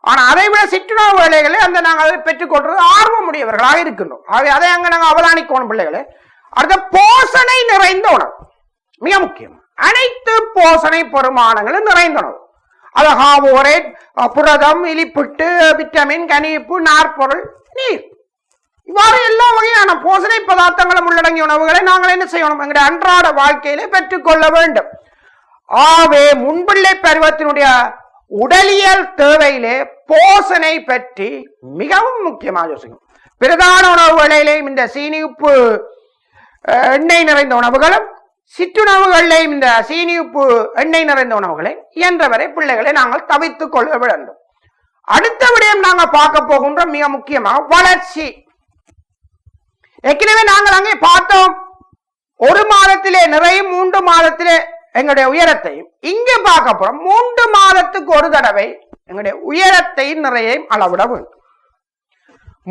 ஆனா அதை விட சிற்றுணவு வேலைகளை அந்த நாங்கள் பெற்றுக்கொள்றது ஆர்வமுடையவர்களாக இருக்கின்றோம். அதை அங்க நாங்கள் அவதானிக்கணும் பிள்ளைகளை. அடுத்த போசனை நிறைந்த உணவு மிக முக்கியம். அனைத்து போசனை பெருமானங்களும் நிறைந்த உணவு. அது கார்போஹைட்ரேட், புரதம், இலிப்பிட்டு, விட்டமின், கனிப்பு, நார்பொருள், நீர், இவ்வாறு எல்லா வகையான போசனை பதார்த்தங்களும் உள்ளடங்கிய உணவுகளை நாங்கள் என்ன செய்யணும், எங்களுடைய அன்றாட வாழ்க்கையிலே பெற்றுக்கொள்ள வேண்டும். ஆவே முன்பிள்ளை பருவத்தினுடைய உடலியல் தேவையிலே போசனை பற்றி மிகவும் முக்கியமாக யோசிக்கும். பிரதான உணவுகளிலேயும் இந்த சீனி, உப்பு, எண்ணெய் நிறைந்த உணவுகளும், சிற்றுணவுகளிலேயும் இந்த சீனி, உப்பு, எண்ணெய் நிறைந்த உணவுகளை இயன்றவரை பிள்ளைகளை நாங்கள் தவித்துக் கொள்ள வேண்டும். அடுத்த விடயம் நாங்கள் பார்க்க போகின்ற மிக முக்கியமாக வளர்ச்சி. ஏற்கனவே நாங்கள் அங்கே பார்த்தோம், ஒரு மாதத்திலே நிறையும் 3 மாதத்திலே எங்களுடைய உயரத்தையும். இங்கே பார்க்க போறோம் 3 மாதத்துக்கு ஒரு தடவை எங்களுடைய உயரத்தையும் நிறையையும் அளவிட வேண்டும்.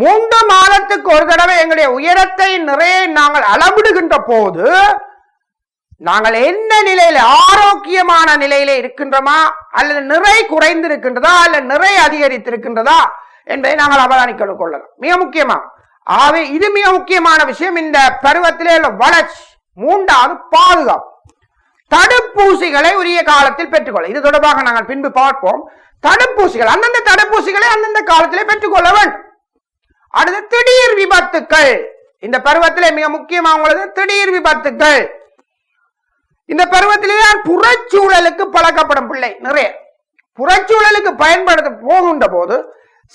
3 மாதத்துக்கு ஒரு தடவை எங்களுடைய உயரத்தை நிறைய நாங்கள் அளவிடுகின்ற போது நாங்கள் என்ன நிலையில, ஆரோக்கியமான நிலையில இருக்கின்றோமா, அல்லது நிறை குறைந்திருக்கின்றதா, அல்லது நிறை அதிகரித்திருக்கின்றதா என்பதை நாங்கள் அவதானிக்க கொள்ளலாம். மிக முக்கியமா ஆகவே இது மிக முக்கியமான விஷயம். இந்த பருவத்திலே வளர்ச்சி. 3வது பாதுகாப்பு. தடுப்பூசிகளை உரிய காலத்தில் பெற்றுக்கொள்ள, இது தொடர்பாக நாங்கள் பின்பு பார்ப்போம். தடுப்பூசிகள், அந்தந்த தடுப்பூசிகளை அந்தந்த காலத்திலே பெற்றுக்கொள்ள வேண்டும். அடுத்து திடீர் விபத்துக்கள். இந்த பருவத்திலே மிக முக்கியமாக உள்ளது திடீர் விபத்துக்கள். இந்த பருவத்திலே புறச்சூழலுக்கு பழக்கப்படும் பிள்ளை நிறைய புறச்சூழலுக்கு பயன்படுத்த போகின்ற போது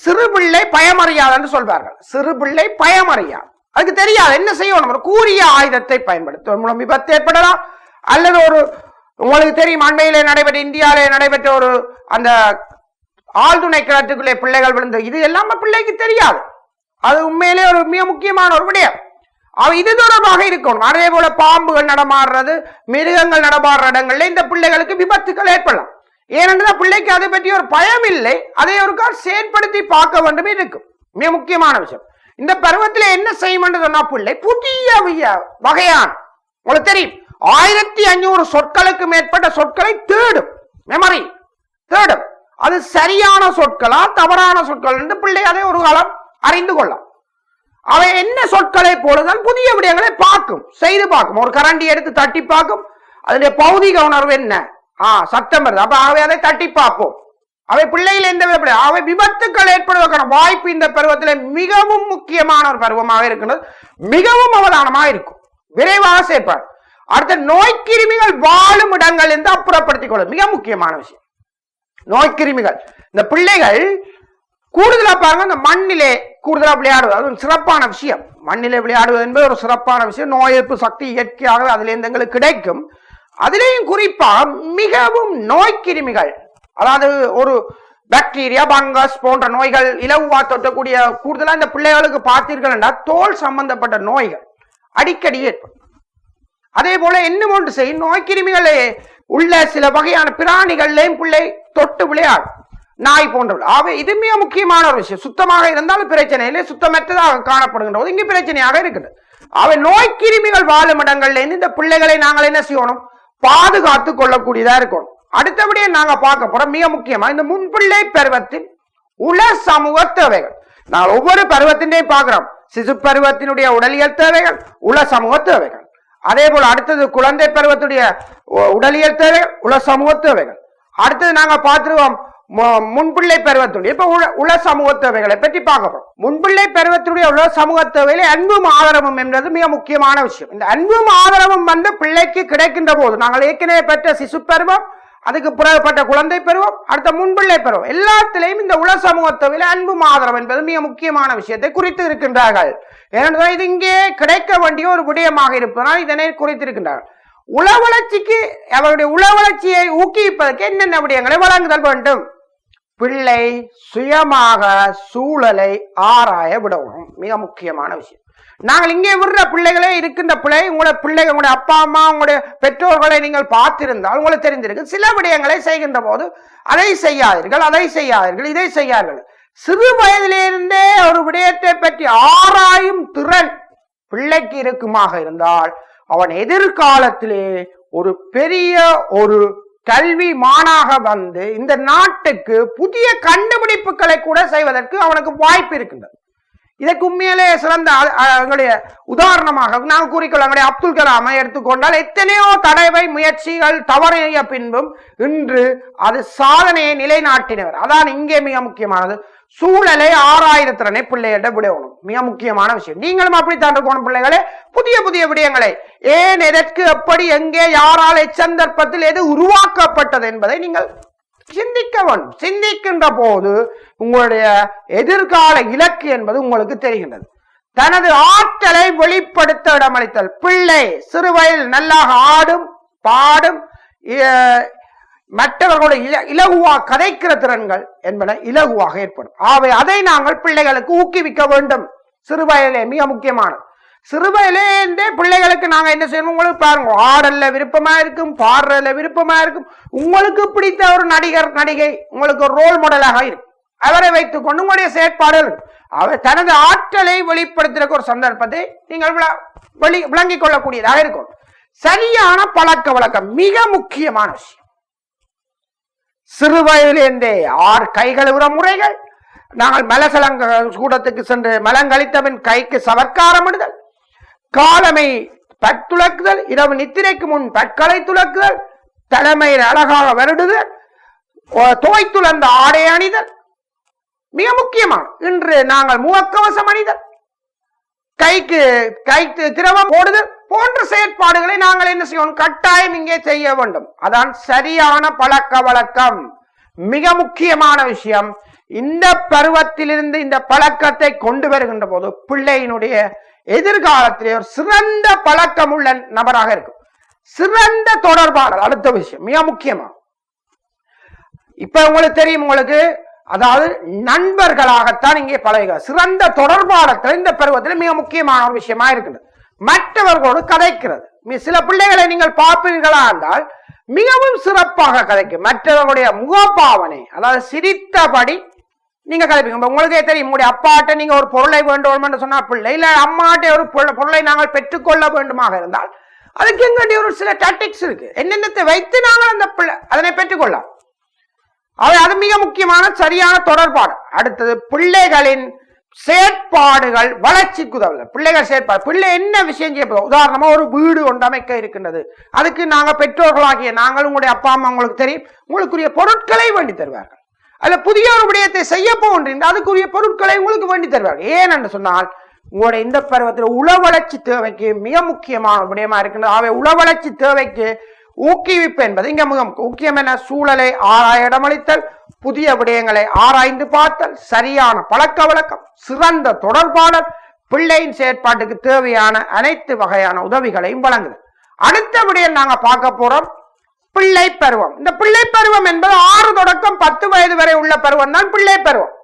சிறு பிள்ளை பயமறியாது என்று சொல்வார்கள். சிறு பிள்ளை பயமறியாது, அதுக்கு தெரியாது என்ன செய்யணும். ஒரு கூரிய ஆயுதத்தை பயன்படுத்துவதன் மூலம் விபத்து ஏற்படலாம். அல்லது ஒரு, உங்களுக்கு தெரியும், அண்மையிலே நடைபெற்ற, இந்தியாவிலே நடைபெற்ற ஒரு அந்த ஆழ்துணை கிணற்றுக்குள்ளே பிள்ளைகள் விழுந்து, இது எல்லாம் பிள்ளைக்கு தெரியாது. அது உண்மையிலே ஒரு மிக முக்கியமான ஒரு விடயம். இது தொடர்பாக இருக்கணும். அதே போல பாம்புகள் நடமாடுறது, மிருகங்கள் நடமாடுற இடங்கள்ல இந்த பிள்ளைகளுக்கு விபத்துக்கள் ஏற்படலாம். ஏனென்றால் பிள்ளைக்கு அதை பற்றி ஒரு பயம் இல்லை, அதை ஒரு கால் செயற்படுத்தி பார்க்க வேண்டும் இருக்கும். மிக முக்கியமான விஷயம். இந்த பருவத்தில் என்ன செய்யும் என்று சொன்னா, பிள்ளை புதிய வகையான, உங்களுக்கு தெரியும், 1500 சொற்களுக்கு மேற்பட்ட சொற்களை தேடும். மெமரி தேடும். அது சரியான சொற்களா தவறான சொற்கள் என்று பிள்ளை அதை ஒரு காலம் அறிந்து கொள்ளலாம். அவை என்ன சொற்களை போலதான் புதிய விடயங்களை பார்க்கும், செய்து பார்க்கும். ஒரு கரண்டி எடுத்து தட்டி பார்க்கும், அதனுடைய பௌதிக உணர்வு என்ன, சத்தம் வருது, அப்ப அவை அதை தட்டி பார்ப்போம். அவை பிள்ளைகள் எந்த வித, அவை விபத்துக்கள் ஏற்படுவதற்கான வாய்ப்பு இந்த பருவத்தில் மிகவும் முக்கியமான ஒரு பருவமாக இருக்கின்றது. மிகவும் அவதானமாக இருக்கும், விரைவாக செயற்பாடு. அடுத்த நோய்க்கிருமிகள் வாழும் இடங்கள் இருந்து அப்புறப்படுத்திக் கொள்ளும், மிக முக்கியமான விஷயம். நோய்க்கிருமிகள், இந்த பிள்ளைகள் கூடுதலா பாருங்க, இந்த மண்ணிலே கூடுதலா விளையாடுவது, அது ஒரு சிறப்பான விஷயம். மண்ணிலே விளையாடுவது என்பது ஒரு சிறப்பான விஷயம். நோய் எதிர்ப்பு சக்தி இயற்கையாக அதிலிருந்து எங்களுக்கு கிடைக்கும். அதிலேயும் குறிப்பா மிகவும் நோய்க்கிருமிகள், அதாவது ஒரு பாக்டீரியா, பங்கஸ் போன்ற நோய்கள் இலகுவா தொட்டக்கூடிய, கூடுதலா இந்த பிள்ளைகளுக்கு பார்த்தீர்கள் என்றால் தோல் சம்பந்தப்பட்ட நோய்கள் அடிக்கடி ஏற்படும். அதே போல இன்னும் ஒன்று செய்யும், நோய்க்கிருமிகளே உள்ள சில வகையான பிராணிகள்லையும் பிள்ளை தொட்டு விளையாடும், நாய் போன்றவர்கள். ஆகவே இது மிக முக்கியமான ஒரு விஷயம். சுத்தமாக இருந்தாலும் பிரச்சனை இல்லை, சுத்தமற்றதாக காணப்படுகின்ற போது இங்கு பிரச்சனையாக இருக்குது. அவை நோய்க்கிருமிகள் வாழும் இடங்கள்ல இருந்து இந்த பிள்ளைகளை நாங்கள் என்ன செய்யணும், பாதுகாத்து கொள்ளக்கூடியதா இருக்கணும். அடுத்தபடியே நாங்க பார்க்க போறோம் மிக முக்கியமா இந்த முன்பிள்ளை பருவத்தின் உள சமூக தேவைகள். நாங்கள் ஒவ்வொரு பருவத்தினையும் பார்க்கிறோம். சிசு பருவத்தினுடைய உடலியல் தேவைகள், உள சமூக தேவைகள். அதே போல அடுத்தது குழந்தை பருவத்துடைய உடலியல் தேவைகள், உள சமூக தேவைகள். அடுத்தது நாங்க பார்த்துருவோம் முன்பிள்ளை பருவத்துடைய இப்ப உள சமூக தேவைகளை பற்றி பார்க்கிறோம். முன்பிள்ளை பருவத்துடைய உள சமூக தேவையில அன்பும் ஆதரவும் என்பது மிக முக்கியமான விஷயம். இந்த அன்பும் ஆதரவும் வந்து பிள்ளைக்கு கிடைக்கின்ற போது, நாங்கள் ஏற்கனவே பெற்ற சிசு பருவம், அதுக்கு பிறகுப்பட்ட குழந்தை பருவம், அடுத்த முன்பிள்ளை பருவம், எல்லாத்திலையும் இந்த உள சமூக தேவையில அன்பும் ஆதரவு என்பது மிக முக்கியமான விஷயத்தை குறித்து இருக்கின்றார்கள். ஏனென்றால் இது இங்கே கிடைக்க வேண்டிய ஒரு விடயமாக இருப்பதனால் இதனை குறித்திருக்கின்றார்கள். உள வளர்ச்சிக்கு, அவருடைய உள வளர்ச்சியை ஊக்குவிப்பதற்கு என்னென்ன விடயங்களை வழங்குதல் வேண்டும். பிள்ளை சுயமாக சூழலை ஆராய விடவும், மிக முக்கியமான விஷயம். நாங்கள் இங்கே விடுற பிள்ளைகளே இருக்கின்ற உங்களுடைய பிள்ளைகள், உங்களுடைய அப்பா அம்மா, உங்களுடைய பெற்றோர்களை நீங்கள் பார்த்திருந்தால் உங்களுக்கு தெரிந்திருக்கு. சில விடயங்களை செய்கின்ற போது அதை செய்யாதீர்கள், அதை செய்யாதீர்கள், இதை செய்யாதீர்கள். சிறு வயதிலிருந்தே ஒரு விடயத்தை பற்றி ஆராயும் திறன் பிள்ளைக்கு இருக்குமாக இருந்தால் அவன் எதிர்காலத்திலே ஒரு பெரிய ஒரு கல்வி மானாக வந்து இந்த நாட்டுக்கு புதிய கண்டுபிடிப்புகளை கூட செய்வதற்கு அவனுக்கு வாய்ப்பு இருக்கின்றது. இதற்கு உண்மையிலே சிறந்த எங்களுடைய உதாரணமாக நாங்கள் கூறிக்கொள்ள எங்களுடைய அப்துல் கலாமை எடுத்துக்கொண்டால் எத்தனையோ தடவை முயற்சிகள் தவறிய பின்பும் இன்று அது சாதனையை நிலைநாட்டினவர். அதான் இங்கே மிக முக்கியமானது. சூழலை ஆராய்த்திறனை பிள்ளைகிட்ட விடணும், மிக முக்கியமான விஷயம். நீங்களும் அப்படித்தான் இருக்கணும் பிள்ளைகளே. புதிய புதிய விடயங்களை ஏன், எதற்கு, எப்படி, எங்கே, யாரால், எச்சந்தர்ப்பத்தில் எது உருவாக்கப்பட்டது என்பதை நீங்கள் சிந்திக்க வேண்டும். சிந்திக்கின்ற போது உங்களுடைய எதிர்கால இலக்கு என்பது உங்களுக்கு தெரிகின்றது. தனது ஆற்றலை வெளிப்படுத்த இடமளித்தல். பிள்ளை சிறு வயதில் நல்லாக ஆடும் பாடும் மற்றவர்களோட இலகுவாக கதைக்கிற திறன்கள் என்பன இலகுவாக ஏற்படும். ஆகவே அதை நாங்கள் பிள்ளைகளுக்கு ஊக்குவிக்க வேண்டும். சிறு வயதிலே மிக முக்கியமானது. சிறு வயதிலே பிள்ளைகளுக்கு நாங்க என்ன செய்யணும், உங்களுக்கு பாருங்க, ஆடல்ல விருப்பமா இருக்கும், பாடுறதுல விருப்பமா இருக்கும். உங்களுக்கு பிடித்த ஒரு நடிகர் நடிகை உங்களுக்கு ஒரு ரோல் மாடலாக இருக்கும். அவரை வைத்துக் கொண்டு உங்களுடைய செயற்பாடுகள் அவர் தனது ஆற்றலை வெளிப்படுத்துறதுக்கு ஒரு சந்தர்ப்பத்தை நீங்கள் விளங்கிக் கொள்ளக்கூடியதாக இருக்கும். சரியான பழக்க வழக்கம் மிக முக்கியமான விஷயம். சிறு வயதிலிருந்தே கை கழுவுற முறைகள், நாங்கள் மலசலங்க கூடத்துக்கு சென்று மலங்கழித்தவன் கைக்கு சவர்க்காரமிடுதல், காலமை பற்துளக்குதல், இரவு நித்திரைக்கு முன் பற்களை துளக்குதல், தலைமையில் அழகாக வருடுதல், துவைத்துளர்ந்த ஆடை அணிதல் மிக முக்கியமான. இன்று நாங்கள் முகக்கவசம் அணிதல், கைக்கு திரவம் போடுதல் போன்ற செயற்பாடுகளை நாங்கள் என்ன செய்யணும், கட்டாயம் இங்கே செய்ய வேண்டும். அதான் சரியான பழக்க வழக்கம். மிக முக்கியமான விஷயம். இந்த பருவத்திலிருந்து இந்த பழக்கத்தை கொண்டு வருகின்ற போது பிள்ளையினுடைய எதிர்காலத்திலே ஒரு சிறந்த பழக்கம் உள்ள நபராக இருக்கும். சிறந்த தொடர்பாளர் அடுத்த விஷயம் மிக முக்கியமா. இப்ப உங்களுக்கு தெரியும், உங்களுக்கு அதாவது நண்பர்களாகத்தான் இங்கே பழக. சிறந்த தொடர்பாளர்கள் இந்த பருவத்தில் மிக முக்கியமான ஒரு விஷயமா இருக்குது. மற்றவர்களோடு கதைக்கிறது. சில பிள்ளைகளை நீங்கள் பார்ப்பீர்களா என்றால் மிகவும் சிறப்பாக கதைக்கும். மற்றவர்களுடைய முகப்பாவனை, அதாவது சிரித்தபடி நீங்க கதைப்பீங்க. உங்களுக்கே தெரியும், உங்களுடைய அப்பாட்ட நீங்க ஒரு பொருளை வேண்டும் என்று சொன்னா பிள்ளை, இல்ல அம்மாட்ட ஒரு பொருளை நாங்கள் பெற்றுக்கொள்ள வேண்டுமாக இருந்தால் அதுக்கு எங்களுடைய ஒரு சில டாக்டிக்ஸ் இருக்கு. என்னென்னத்தை வைத்து நாங்கள் அந்த பிள்ளை அதனை பெற்றுக்கொள்ளலாம். அது மிக முக்கியமான சரியான தொடர்பாடு. அடுத்தது பிள்ளைகளின் செயற்பாடுகள் வளர்ச்சிக்கு உதவுதல். பிள்ளைகள் செயற்பாடு, பிள்ளை என்ன விஷயம் செய்ய போதும். உதாரணமா ஒரு வீடு ஒன்று அமைக்க இருக்கின்றது. அதுக்கு நாங்க பெற்றோர்களாகிய நாங்கள், உங்களுடைய அப்பா அம்மா உங்களுக்கு தெரியும், உங்களுக்குரிய பொருட்களை வேண்டி தருவார்கள். அல்ல புதிய ஒரு விடயத்தை செய்ய போகின்ற அதுக்குரிய பொருட்களை உங்களுக்கு வேண்டி தருவார்கள். ஏன் என்று சொன்னால் உங்களுடைய இந்த பருவத்தில் உள வளர்ச்சி தேவைக்கு மிக முக்கியமான விடயமா இருக்கின்றது. அவை உள வளர்ச்சி தேவைக்கு ஊக்குவிப்பு என்பது இங்க மிக முக்கியம். என சூழலை ஆராய இடமளித்தல், புதிய விடயங்களை ஆராய்ந்து பார்த்தல், சரியான பழக்க வழக்கம், சிறந்த தொடர்பாளர், பிள்ளையின் செயற்பாட்டுக்கு தேவையான அனைத்து வகையான உதவிகளையும் வழங்குது. அடுத்த விடயம் நாங்க பார்க்க போறோம் பிள்ளை பருவம். இந்த பிள்ளை பருவம் என்பது 6 தொடக்கம் 10 வயது வரை உள்ள பருவம் தான் பிள்ளை பருவம்.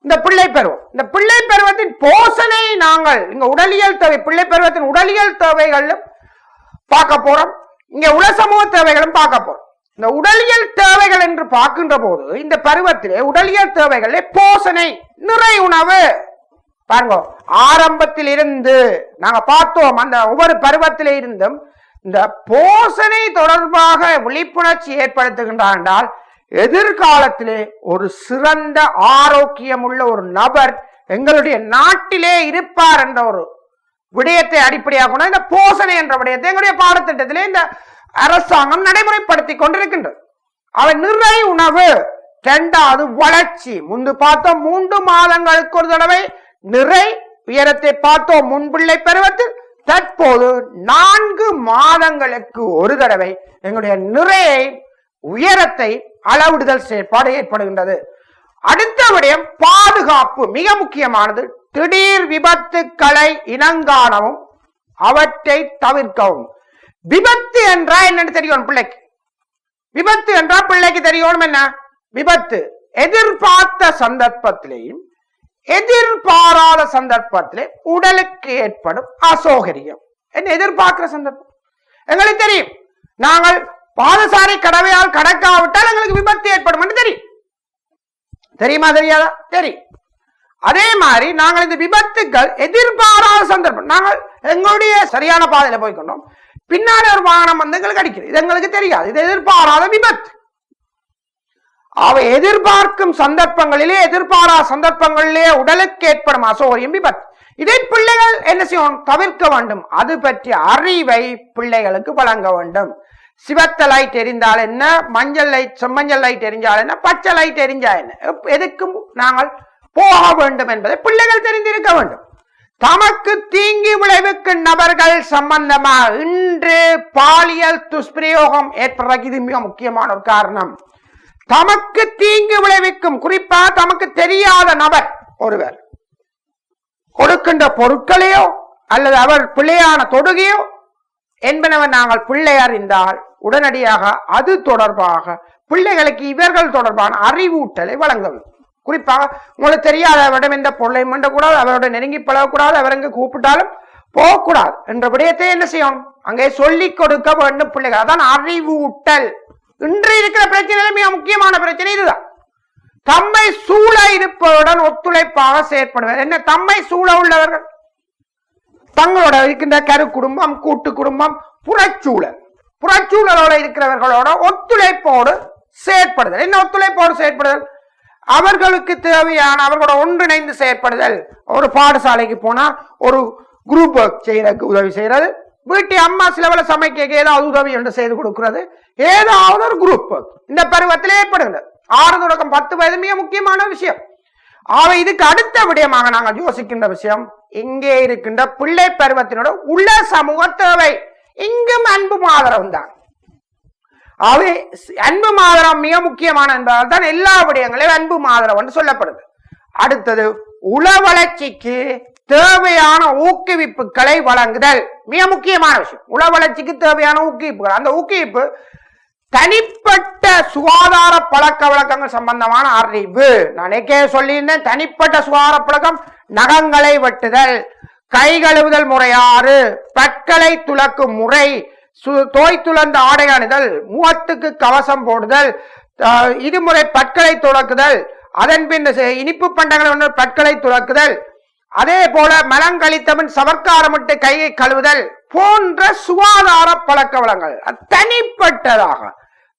இந்த பிள்ளை பருவத்தின் போஷனை நாங்கள் இங்க உடலியல் தேவை, பிள்ளை பருவத்தின் உடலியல் தேவைகளும் பார்க்க போறோம். இங்க உல சமூக தேவைகளும் பார்க்க போறோம். இந்த உடலியல் தேவைகள் என்று பார்க்கின்ற போது இந்த பருவத்திலே உடலியல் தேவைகளே போஷனை, நிறை உணவு பாருங்க. ஆரம்பத்தில் இருந்து நாங்க பார்த்தோம், அந்த ஒவ்வொரு பருவத்திலே இருந்தும் இந்த போஷனை தொடர்பாக விழிப்புணர்ச்சி ஏற்படுத்துகின்றார் என்றால் எதிர்காலத்திலே ஒரு சிறந்த ஆரோக்கியம் உள்ள ஒரு நபர் எங்களுடைய நாட்டிலே இருப்பார் என்ற ஒரு விடயத்தை அடிப்படையாக இந்த போஷனை என்ற விடயத்தை எங்களுடைய பாடத்திட்டத்திலே இந்த அரசாங்கம் நடைமுறைப்படுத்தி கொண்டிருக்கின்றது. அவன் நிறை உணவு, 2வது வளர்ச்சி. முன்பு பார்த்தோம் 3 மாதங்களுக்கு ஒரு தடவை நிறை உயரத்தை பார்த்தோம் முன்பிள்ளை பருவத்தில். தற்போது 4 மாதங்களுக்கு ஒரு தடவை எங்களுடைய நிறையை உயரத்தை அளவிடுதல் செயற்பாடு ஏற்படுகின்றது. அடுத்த விடயம் பாதுகாப்பு, மிக முக்கியமானது. திடீர் விபத்துக்களை இனங்காணவும் அவற்றை தவிர்க்கவும். விபத்து என்றால் என்னன்னு தெரியும் பிள்ளைக்கு. விபத்து என்றால் பிள்ளைக்கு தெரியும் என்ன விபத்து. எதிர்பார்த்த சந்தர்ப்பத்திலேயும் எதிர்பாராத சந்தர்ப்பத்திலே உடலுக்கு ஏற்படும் அசௌகரியம். என்ன எதிர்பார்க்கிற சந்தர்ப்பம் எங்களுக்கு தெரியும். நாங்கள் பாதசாரி கடவையால் கடக்காவிட்டால் எங்களுக்கு விபத்து ஏற்படும் என்று தெரியும். தெரியுமா தெரியாதா? தெரியும். அதே மாதிரி நாங்கள் இந்த விபத்துக்கள் எதிர்பாராத சந்தர்ப்பம், நாங்கள் எங்களுடைய சரியான பாதையில போய்கொண்டோம், பின்னாடி ஒரு வாகனம் வந்து எங்களுக்கு அடிக்கிறது, இது எங்களுக்கு தெரியாது, இது எதிர்பாராத விபத்து. அவை எதிர்பார்க்கும் சந்தர்ப்பங்களிலே எதிர்பாராத சந்தர்ப்பங்களிலே உடலுக்கு ஏற்படும் அசௌகரியம் விபத்து. இதை பிள்ளைகள் என்ன செய்யணும்? தவிர்க்க வேண்டும். அது பற்றிய அறிவை பிள்ளைகளுக்கு வழங்க வேண்டும். சிவத்த லைட் எரிந்தால் என்ன, மஞ்சள் லைட் செம்மஞ்சள் லைட் எரிஞ்சால் என்ன, பச்சை லைட் எரிஞ்சா என்ன, எதுக்கும் நாங்கள் போக வேண்டும் என்பதை பிள்ளைகள் தெரிந்திருக்க வேண்டும். தமக்கு தீங்கி விளைவிக்கும் நபர்கள் சம்பந்தமாக இன்று பாலியல் துஷ்பிரயோகம் ஏற்படுறதுக்கு இது மிக முக்கியமான ஒரு காரணம். தமக்கு தீங்கு விளைவிக்கும், குறிப்பாக தமக்கு தெரியாத நபர் ஒருவர் கொடுக்கின்ற பொருட்களையோ அல்லது அவர் பிள்ளையான தொடுகையோ என்பனவர் நாங்கள் பிள்ளை அறிந்தால் உடனடியாக அது தொடர்பாக பிள்ளைகளுக்கு இவர்கள் தொடர்பான அறிவூட்டலை வழங்க வேண்டும். குறிப்பாக உங்களுக்கு தெரியாதவரிடம் எந்த பொருளை மண்டக்கூடாது, அவரோட நெருங்கி பழகக்கூடாது, அவர் எங்க கூப்பிட்டாலும் போகக்கூடாது என்ற விடயத்தை என்ன செய்யணும்? அங்கே சொல்லிக் கொடுக்க வேண்டும் பிள்ளைகள். அதான் அறிவூட்டல். இன்று இருக்கிற பிரச்சனை மிக முக்கியமான பிரச்சனை இதுதான். தம்மை சூழ இருப்பவருடன் ஒத்துழைப்பாக செயற்படுவர். என்ன தம்மை சூழ உள்ளவர்கள்? தங்களோட இருக்கின்ற கரு குடும்பம், கூட்டு குடும்பம், புறச்சூழல், புறச்சூழலோட இருக்கிறவர்களோட ஒத்துழைப்போடு செயற்படுதல். என்ன ஒத்துழைப்போடு செயற்படுதல்? அவர்களுக்கு தேவையான அவர்களோட ஒன்றிணைந்து செயற்படுதல். ஒரு பாடசாலைக்கு போனா ஒரு குரூப் ஒர்க் செய்யறதுக்கு உதவி செய்யறது, வீட்டு அம்மா சிலவள சமைக்க ஏதாவது உதவி என்று செய்து கொடுக்கிறது, ஏதாவது ஒரு குரூப் ஒர்க் இந்த பருவத்தில் ஏற்படுகிறது. 6 தொடக்கம் 10 வயது மிக முக்கியமான விஷயம். ஆக இதுக்கு அடுத்த விடயமாக நாங்கள் யோசிக்கின்ற விஷயம், இங்கே இருக்கின்ற பிள்ளை பருவத்தினோட உள்ள சமூக தேவை. இங்கும் அன்பு ஆதரவும் தான். அவை அன்பு ஆதரவு மிக முக்கியமான என்பதால் தான் எல்லா விடயங்களையும் அன்பு ஆதரவு என்று சொல்லப்படுது. அடுத்தது உள வளர்ச்சிக்கு தேவையான ஊக்குவிப்புகளை வழங்குதல் மிக முக்கியமான விஷயம். உள வளர்ச்சிக்கு தேவையான ஊக்குவிப்புகள், அந்த ஊக்குவிப்பு தனிப்பட்ட சுகாதார பழக்க வழக்கங்கள் சம்பந்தமான அறிவு. நான் சொல்லியிருந்தேன், தனிப்பட்ட சுகாதார பழக்கம், நகங்களை வெட்டுதல், கை கழுவுதல் முறையாறு, பற்களை துலக்கும் முறை, தோய்த்துளர்ந்த ஆடை அணிதல், முகத்துக்கு கவசம் போடுதல், இருமுறை பற்களை துலக்குதல், அதன் பின் இனிப்பு பண்டங்கள் பற்களை துலக்குதல், அதே போல மலங்கழித்தவன் சவர்க்காரமிட்டு கையை கழுவுதல் போன்ற சுகாதார பழக்க வளங்கள் தனிப்பட்டதாக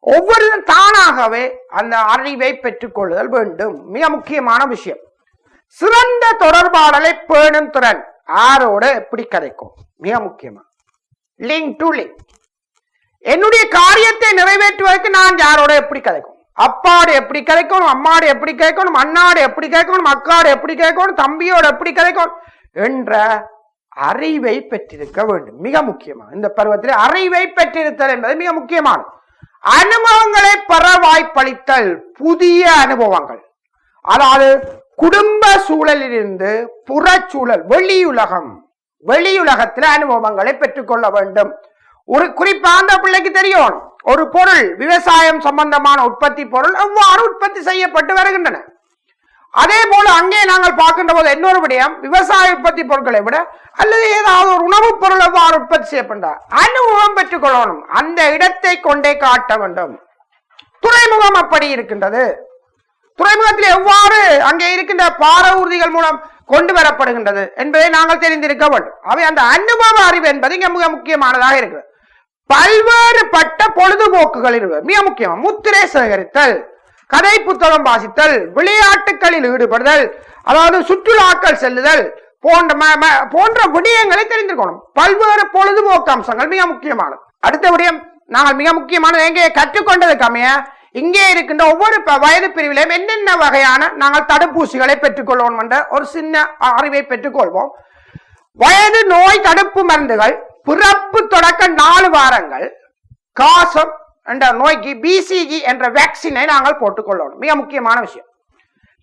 ஒவ்வொருவரும் தானாகவே அந்த அறிவை பெற்றுக் கொள்ளுதல் வேண்டும். மிக முக்கியமான விஷயம். சிறந்த தொடர்பாடலை பேணும் திறன். யாரோட எப்படி கதைக்கும், மிக முக்கியமா லிங்க் டு லிங்க். என்னுடைய காரியத்தை நிறைவேற்றுவதற்கு நான் யாரோட எப்படி கதைக்கும், அப்பாடு எப்படி கிடைக்கணும், அம்மாடு எப்படி கேட்கணும், அண்ணாடு எப்படி கேட்கணும், அக்காடு எப்படி கேட்கணும், தம்பியோடு எப்படி கிடைக்கணும் என்ற அறிவை பெற்றிருக்க வேண்டும். மிக முக்கியமான இந்த பருவத்தில் அறிவை பெற்றிருத்தல் என்பது மிக முக்கியமானது. அனுபவங்களை பெற வாய்ப்பளித்தல், புதிய அனுபவங்கள், அதாவது குடும்ப சூழலிலிருந்து புறச்சூழல், வெளியுலகத்தில் அனுபவங்களை பெற்றுக்கொள்ள வேண்டும். ஒரு குறிப்பாக அந்த பிள்ளைக்கு தெரியும், ஒரு பொருள் விவசாயம் சம்பந்தமான உற்பத்தி பொருள் எவ்வாறு உற்பத்தி செய்யப்பட்டு வருகின்றன. அதே போல அங்கே நாங்கள் பார்க்கின்ற போது இன்னொரு விடயம், விவசாய உற்பத்தி பொருட்களை விட அல்லது ஏதாவது ஒரு உணவுப் பொருள் எவ்வாறு உற்பத்தி செய்யப்பட்ட அனுபவம் பெற்றுக் கொள்ளணும். அந்த இடத்தை கொண்டே காட்ட வேண்டும். துறைமுகம் அப்படி இருக்கின்றது. துறைமுகத்தில் எவ்வாறு அங்கே இருக்கின்ற பார ஊர்திகள் மூலம் கொண்டு வரப்படுகின்றது என்பதை நாங்கள் தெரிந்திருக்க வேண்டும். அவை அந்த அனுபவ அறிவு என்பது இங்க மிக முக்கியமானதாக இருக்கிறது. பல்வேறுபட்ட பொழுதுபோக்குகள் மிக முக்கியம். முத்திரை சேகரித்தல், கதை புத்தகம் வாசித்தல், விளையாட்டுகளில் ஈடுபடுதல், அதாவது சுற்றுலாக்கள் செல்லுதல் போன்ற விடயங்களை தெரிந்திருக்கணும். பல்வேறு பொழுதுபோக்கு அம்சங்கள் மிக முக்கியமானது. அடுத்த விடயம் நாங்கள் மிக முக்கியமானது எங்கே கற்றுக்கொண்டதுக்கு அமைய இங்கே இருக்கின்ற ஒவ்வொரு வயது பிரிவிலையும் என்னென்ன வகையான நாங்கள் தடுப்பூசிகளை பெற்றுக்கொள்வோம் என்ற ஒரு சின்ன அறிவை பெற்றுக்கொள்வோம். வயது நோய் தடுப்பு மருந்துகள் பிறப்பு தொடக்க 4 வாரங்கள் காசம் என்ற நோய்க்கு பிசிஜி என்ற வேக்சினை நாங்கள் போட்டுக்கொள்ளணும். மிக முக்கியமான விஷயம்.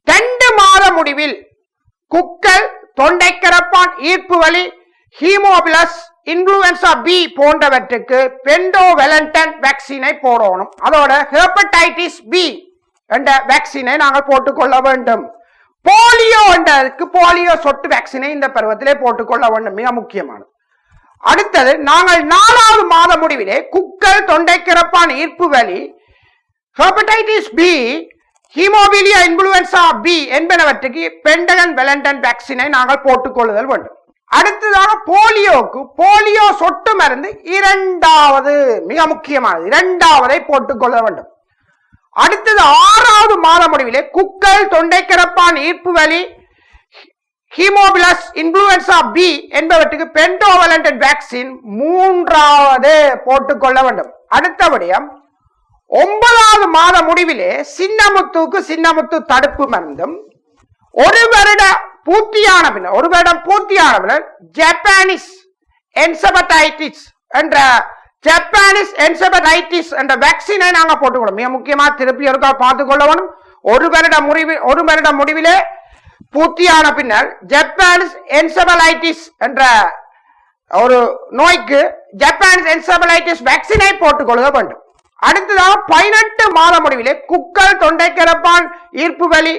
2 மாத முடிவில் குக்கல், தொண்டை கரப்பான், ஈர்ப்பு வலி, ஹீமோபிலஸ், இன்ஃப்ளூயன்சா பி போன்றவற்றுக்கு பெண்டோவெலண்டன் வேக்சினை போடணும். அதோட ஹெப்படைட்டிஸ் பி என்ற வேக்சினை நாங்கள் போட்டுக்கொள்ள வேண்டும். போலியோ என்றதுக்கு போலியோ சொட்டு வேக்சினை இந்த பருவத்திலே போட்டுக்கொள்ள வேண்டும், மிக முக்கியமானது. அடுத்தது, நாங்கள் 4வது மாத முடிவிலே குக்கல், தொண்டை கிரப்பான், ஈர்ப்பு வலி, hepatitis B, haemophilus influenza B என்பனவற்றுக்கு பென்டகன் வெலண்டன் வேக்சினை நாங்கள் போட்டுக்கொள்ளுதல் வேண்டும். அடுத்ததாக போலியோக்கு போலியோ சொட்டு மருந்து 2வது, மிக முக்கியமானது, 2வதை போட்டுக்கொள்ள வேண்டும். அடுத்தது 6வது மாத முடிவிலே குக்கல், தொண்டை கிரப்பான், ஈர்ப்பு வலி, ஹீமோபிலஸ் இன்ஃபுளுவன்சா பி என்பவற்றுக்கு பென்டோவலண்டன் வேக்சின் 3வது போட்டுக்கொள்ள வேண்டும். அடுத்தபடியும் 9வது மாத முடிவிலே சின்னமுத்துக்கு சின்னமுத்து தடுப்பு மருந்தும், 1 வருடம் பூர்த்தியான பின்னர் ஜப்பானிஸ் என்செபடைட்டிஸ் என்ற வேக்சினை நாங்கள் போட்டுக்கொள்ளும். மிக முக்கியமா திருப்பி இருக்கா பார்த்துக்கொள்ள வேணும். 1 வருட முடிவிலே பூர்த்தியான பின்னர் ஜப்பானிஸ் என்செபலைட்டிஸ் என்ற ஒரு நோய்க்கு ஜப்பானிஸ் என்செபலைட்டிஸ் வேக்சினை போட்டுக்கொள்ள வேண்டும். அடுத்ததாக 18 மாத முடிவிலே குக்கல், தொண்டை கிரப்பான், ஈர்ப்பு வலி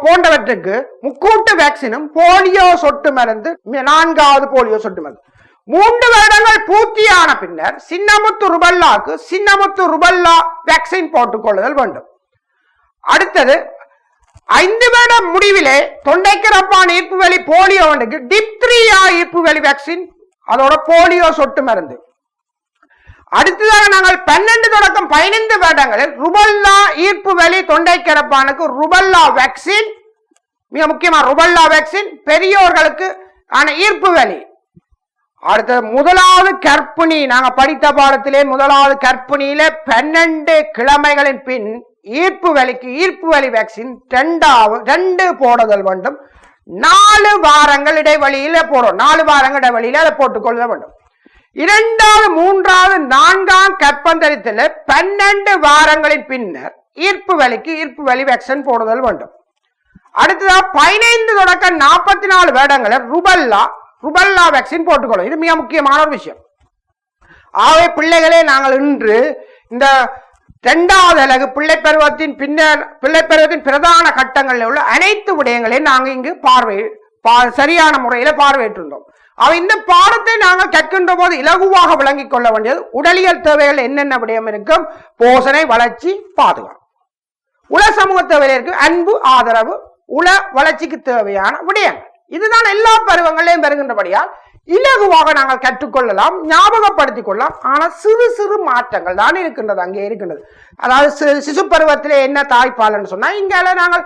போன்றவற்றுக்கு முக்கூட்டு வேக்சினும் போலியோ சொட்டு மருந்து 4வது போலியோ சொட்டு மருந்து. 3 வருடங்கள் பூர்த்தியான பின்னர் சின்னமுத்து ருபல்லாக்கு சின்னமுத்து ருபல்லா வேக்சின் போட்டுக்கொள்ளுதல் வேண்டும். அடுத்தது 5 வருட முடிவிலே தொண்டை கிரப்பான், ஈர்ப்பு வலி, போலியோவுக்கு டிப்திரியா ஈர்ப்பு வலி வேக்சின், அதோட போலியோ சொட்டு மருந்து. அடுத்ததாக நாங்கள் 12 தொடக்கம் 15 வருடங்களில் ருபல்லா ஈர்ப்பு வலி, தொண்டை கிரப்பானுக்கு ருபல்லா வேக்சின், மிக முக்கியமா ருபல்லா வேக்சின், பெரியோர்களுக்கு ஆன ஈர்ப்பு வலி. அடுத்தது 1வது கர்ப்பிணி, நாங்க படித்த பாடத்திலே 1வது கர்ப்பிணியில 12 கிழமைகளின் பின் ஈர்ப்பு வலி வேக்சின் 2 போடுதல் வேண்டும். 4 வாரங்கள் இடைவெளியில போடும். 4 வாரங்கள் இடைவெளியில அதை போட்டுக்கொள்ள வேண்டும். 2வது, 3வது, 4ஆம் கற்பந்தரித்தில் 12 வாரங்களின் பின்னர் ஈர்ப்பு வலி வேக்சின் போடுதல் வேண்டும். அடுத்ததாக 15 தொடக்கம் 44 வருடங்களில் ருபல்லா வேக்சின் போட்டுக்கொள்ளும். இது மிக முக்கியமான ஒரு விஷயம். ஆகவே பிள்ளைகளே, நாங்கள் இன்று இந்த 2வது அலகு பிள்ளை பருவத்தின் பிரதான கட்டங்களில் உள்ள அனைத்து விடயங்களையும் நாங்கள் இங்கு சரியான முறையில பார்வையிட்டிருந்தோம். இந்த பாடத்தை நாங்கள் கற்கின்ற போது இலகுவாக விளங்கிக் கொள்ள வேண்டியது உடலியல் தேவைகள் என்னென்ன விடயம் இருக்கும், போஷணை, வளர்ச்சி, பாதுகாப்பு, உல சமூக தேவையில் இருக்கு, அன்பு, ஆதரவு, உல வளர்ச்சிக்கு தேவையான விடயங்கள். இதுதான் எல்லா பருவங்களையும் வருகின்றபடியால் இலகுவாக நாங்கள் கற்றுக்கொள்ளலாம், ஞாபகப்படுத்திக் கொள்ளலாம். ஆனால் சிறு சிறு மாற்றங்கள் தான் இருக்கின்றது, அங்கே இருக்கின்றது. அதாவது சிசு பருவத்திலே என்ன தாய்ப்பால் சொன்னா, இங்கால நாங்கள்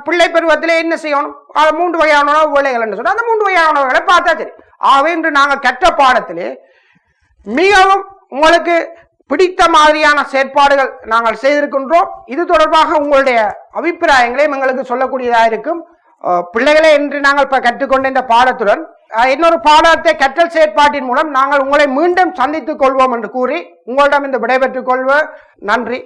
பிள்ளை பருவத்திலே என்ன செய்யணும், 3 வகையான உணவு வேலைகள் சொன்னா அந்த 3 வகையான உணவுகளை பார்த்தா சரி. ஆகவே இன்று நாங்கள் கற்ற பாடத்திலே மிகவும் உங்களுக்கு பிடித்த மாதிரியான செயற்பாடுகள் நாங்கள் செய்திருக்கின்றோம். இது தொடர்பாக உங்களுடைய அபிப்பிராயங்களையும் எங்களுக்கு சொல்லக்கூடியதாக இருக்கும். பிள்ளைகளை என்று நாங்கள் கற்றுக்கொண்ட இந்த பாடத்துடன் இன்னொரு பாடத்தை கற்றல் செயற்பாட்டின் மூலம் நாங்கள் உங்களை மீண்டும் சந்தித்துக் கொள்வோம் என்று கூறி உங்களிடம் இந்த விடைபெற்றுக் கொள்வோம். நன்றி.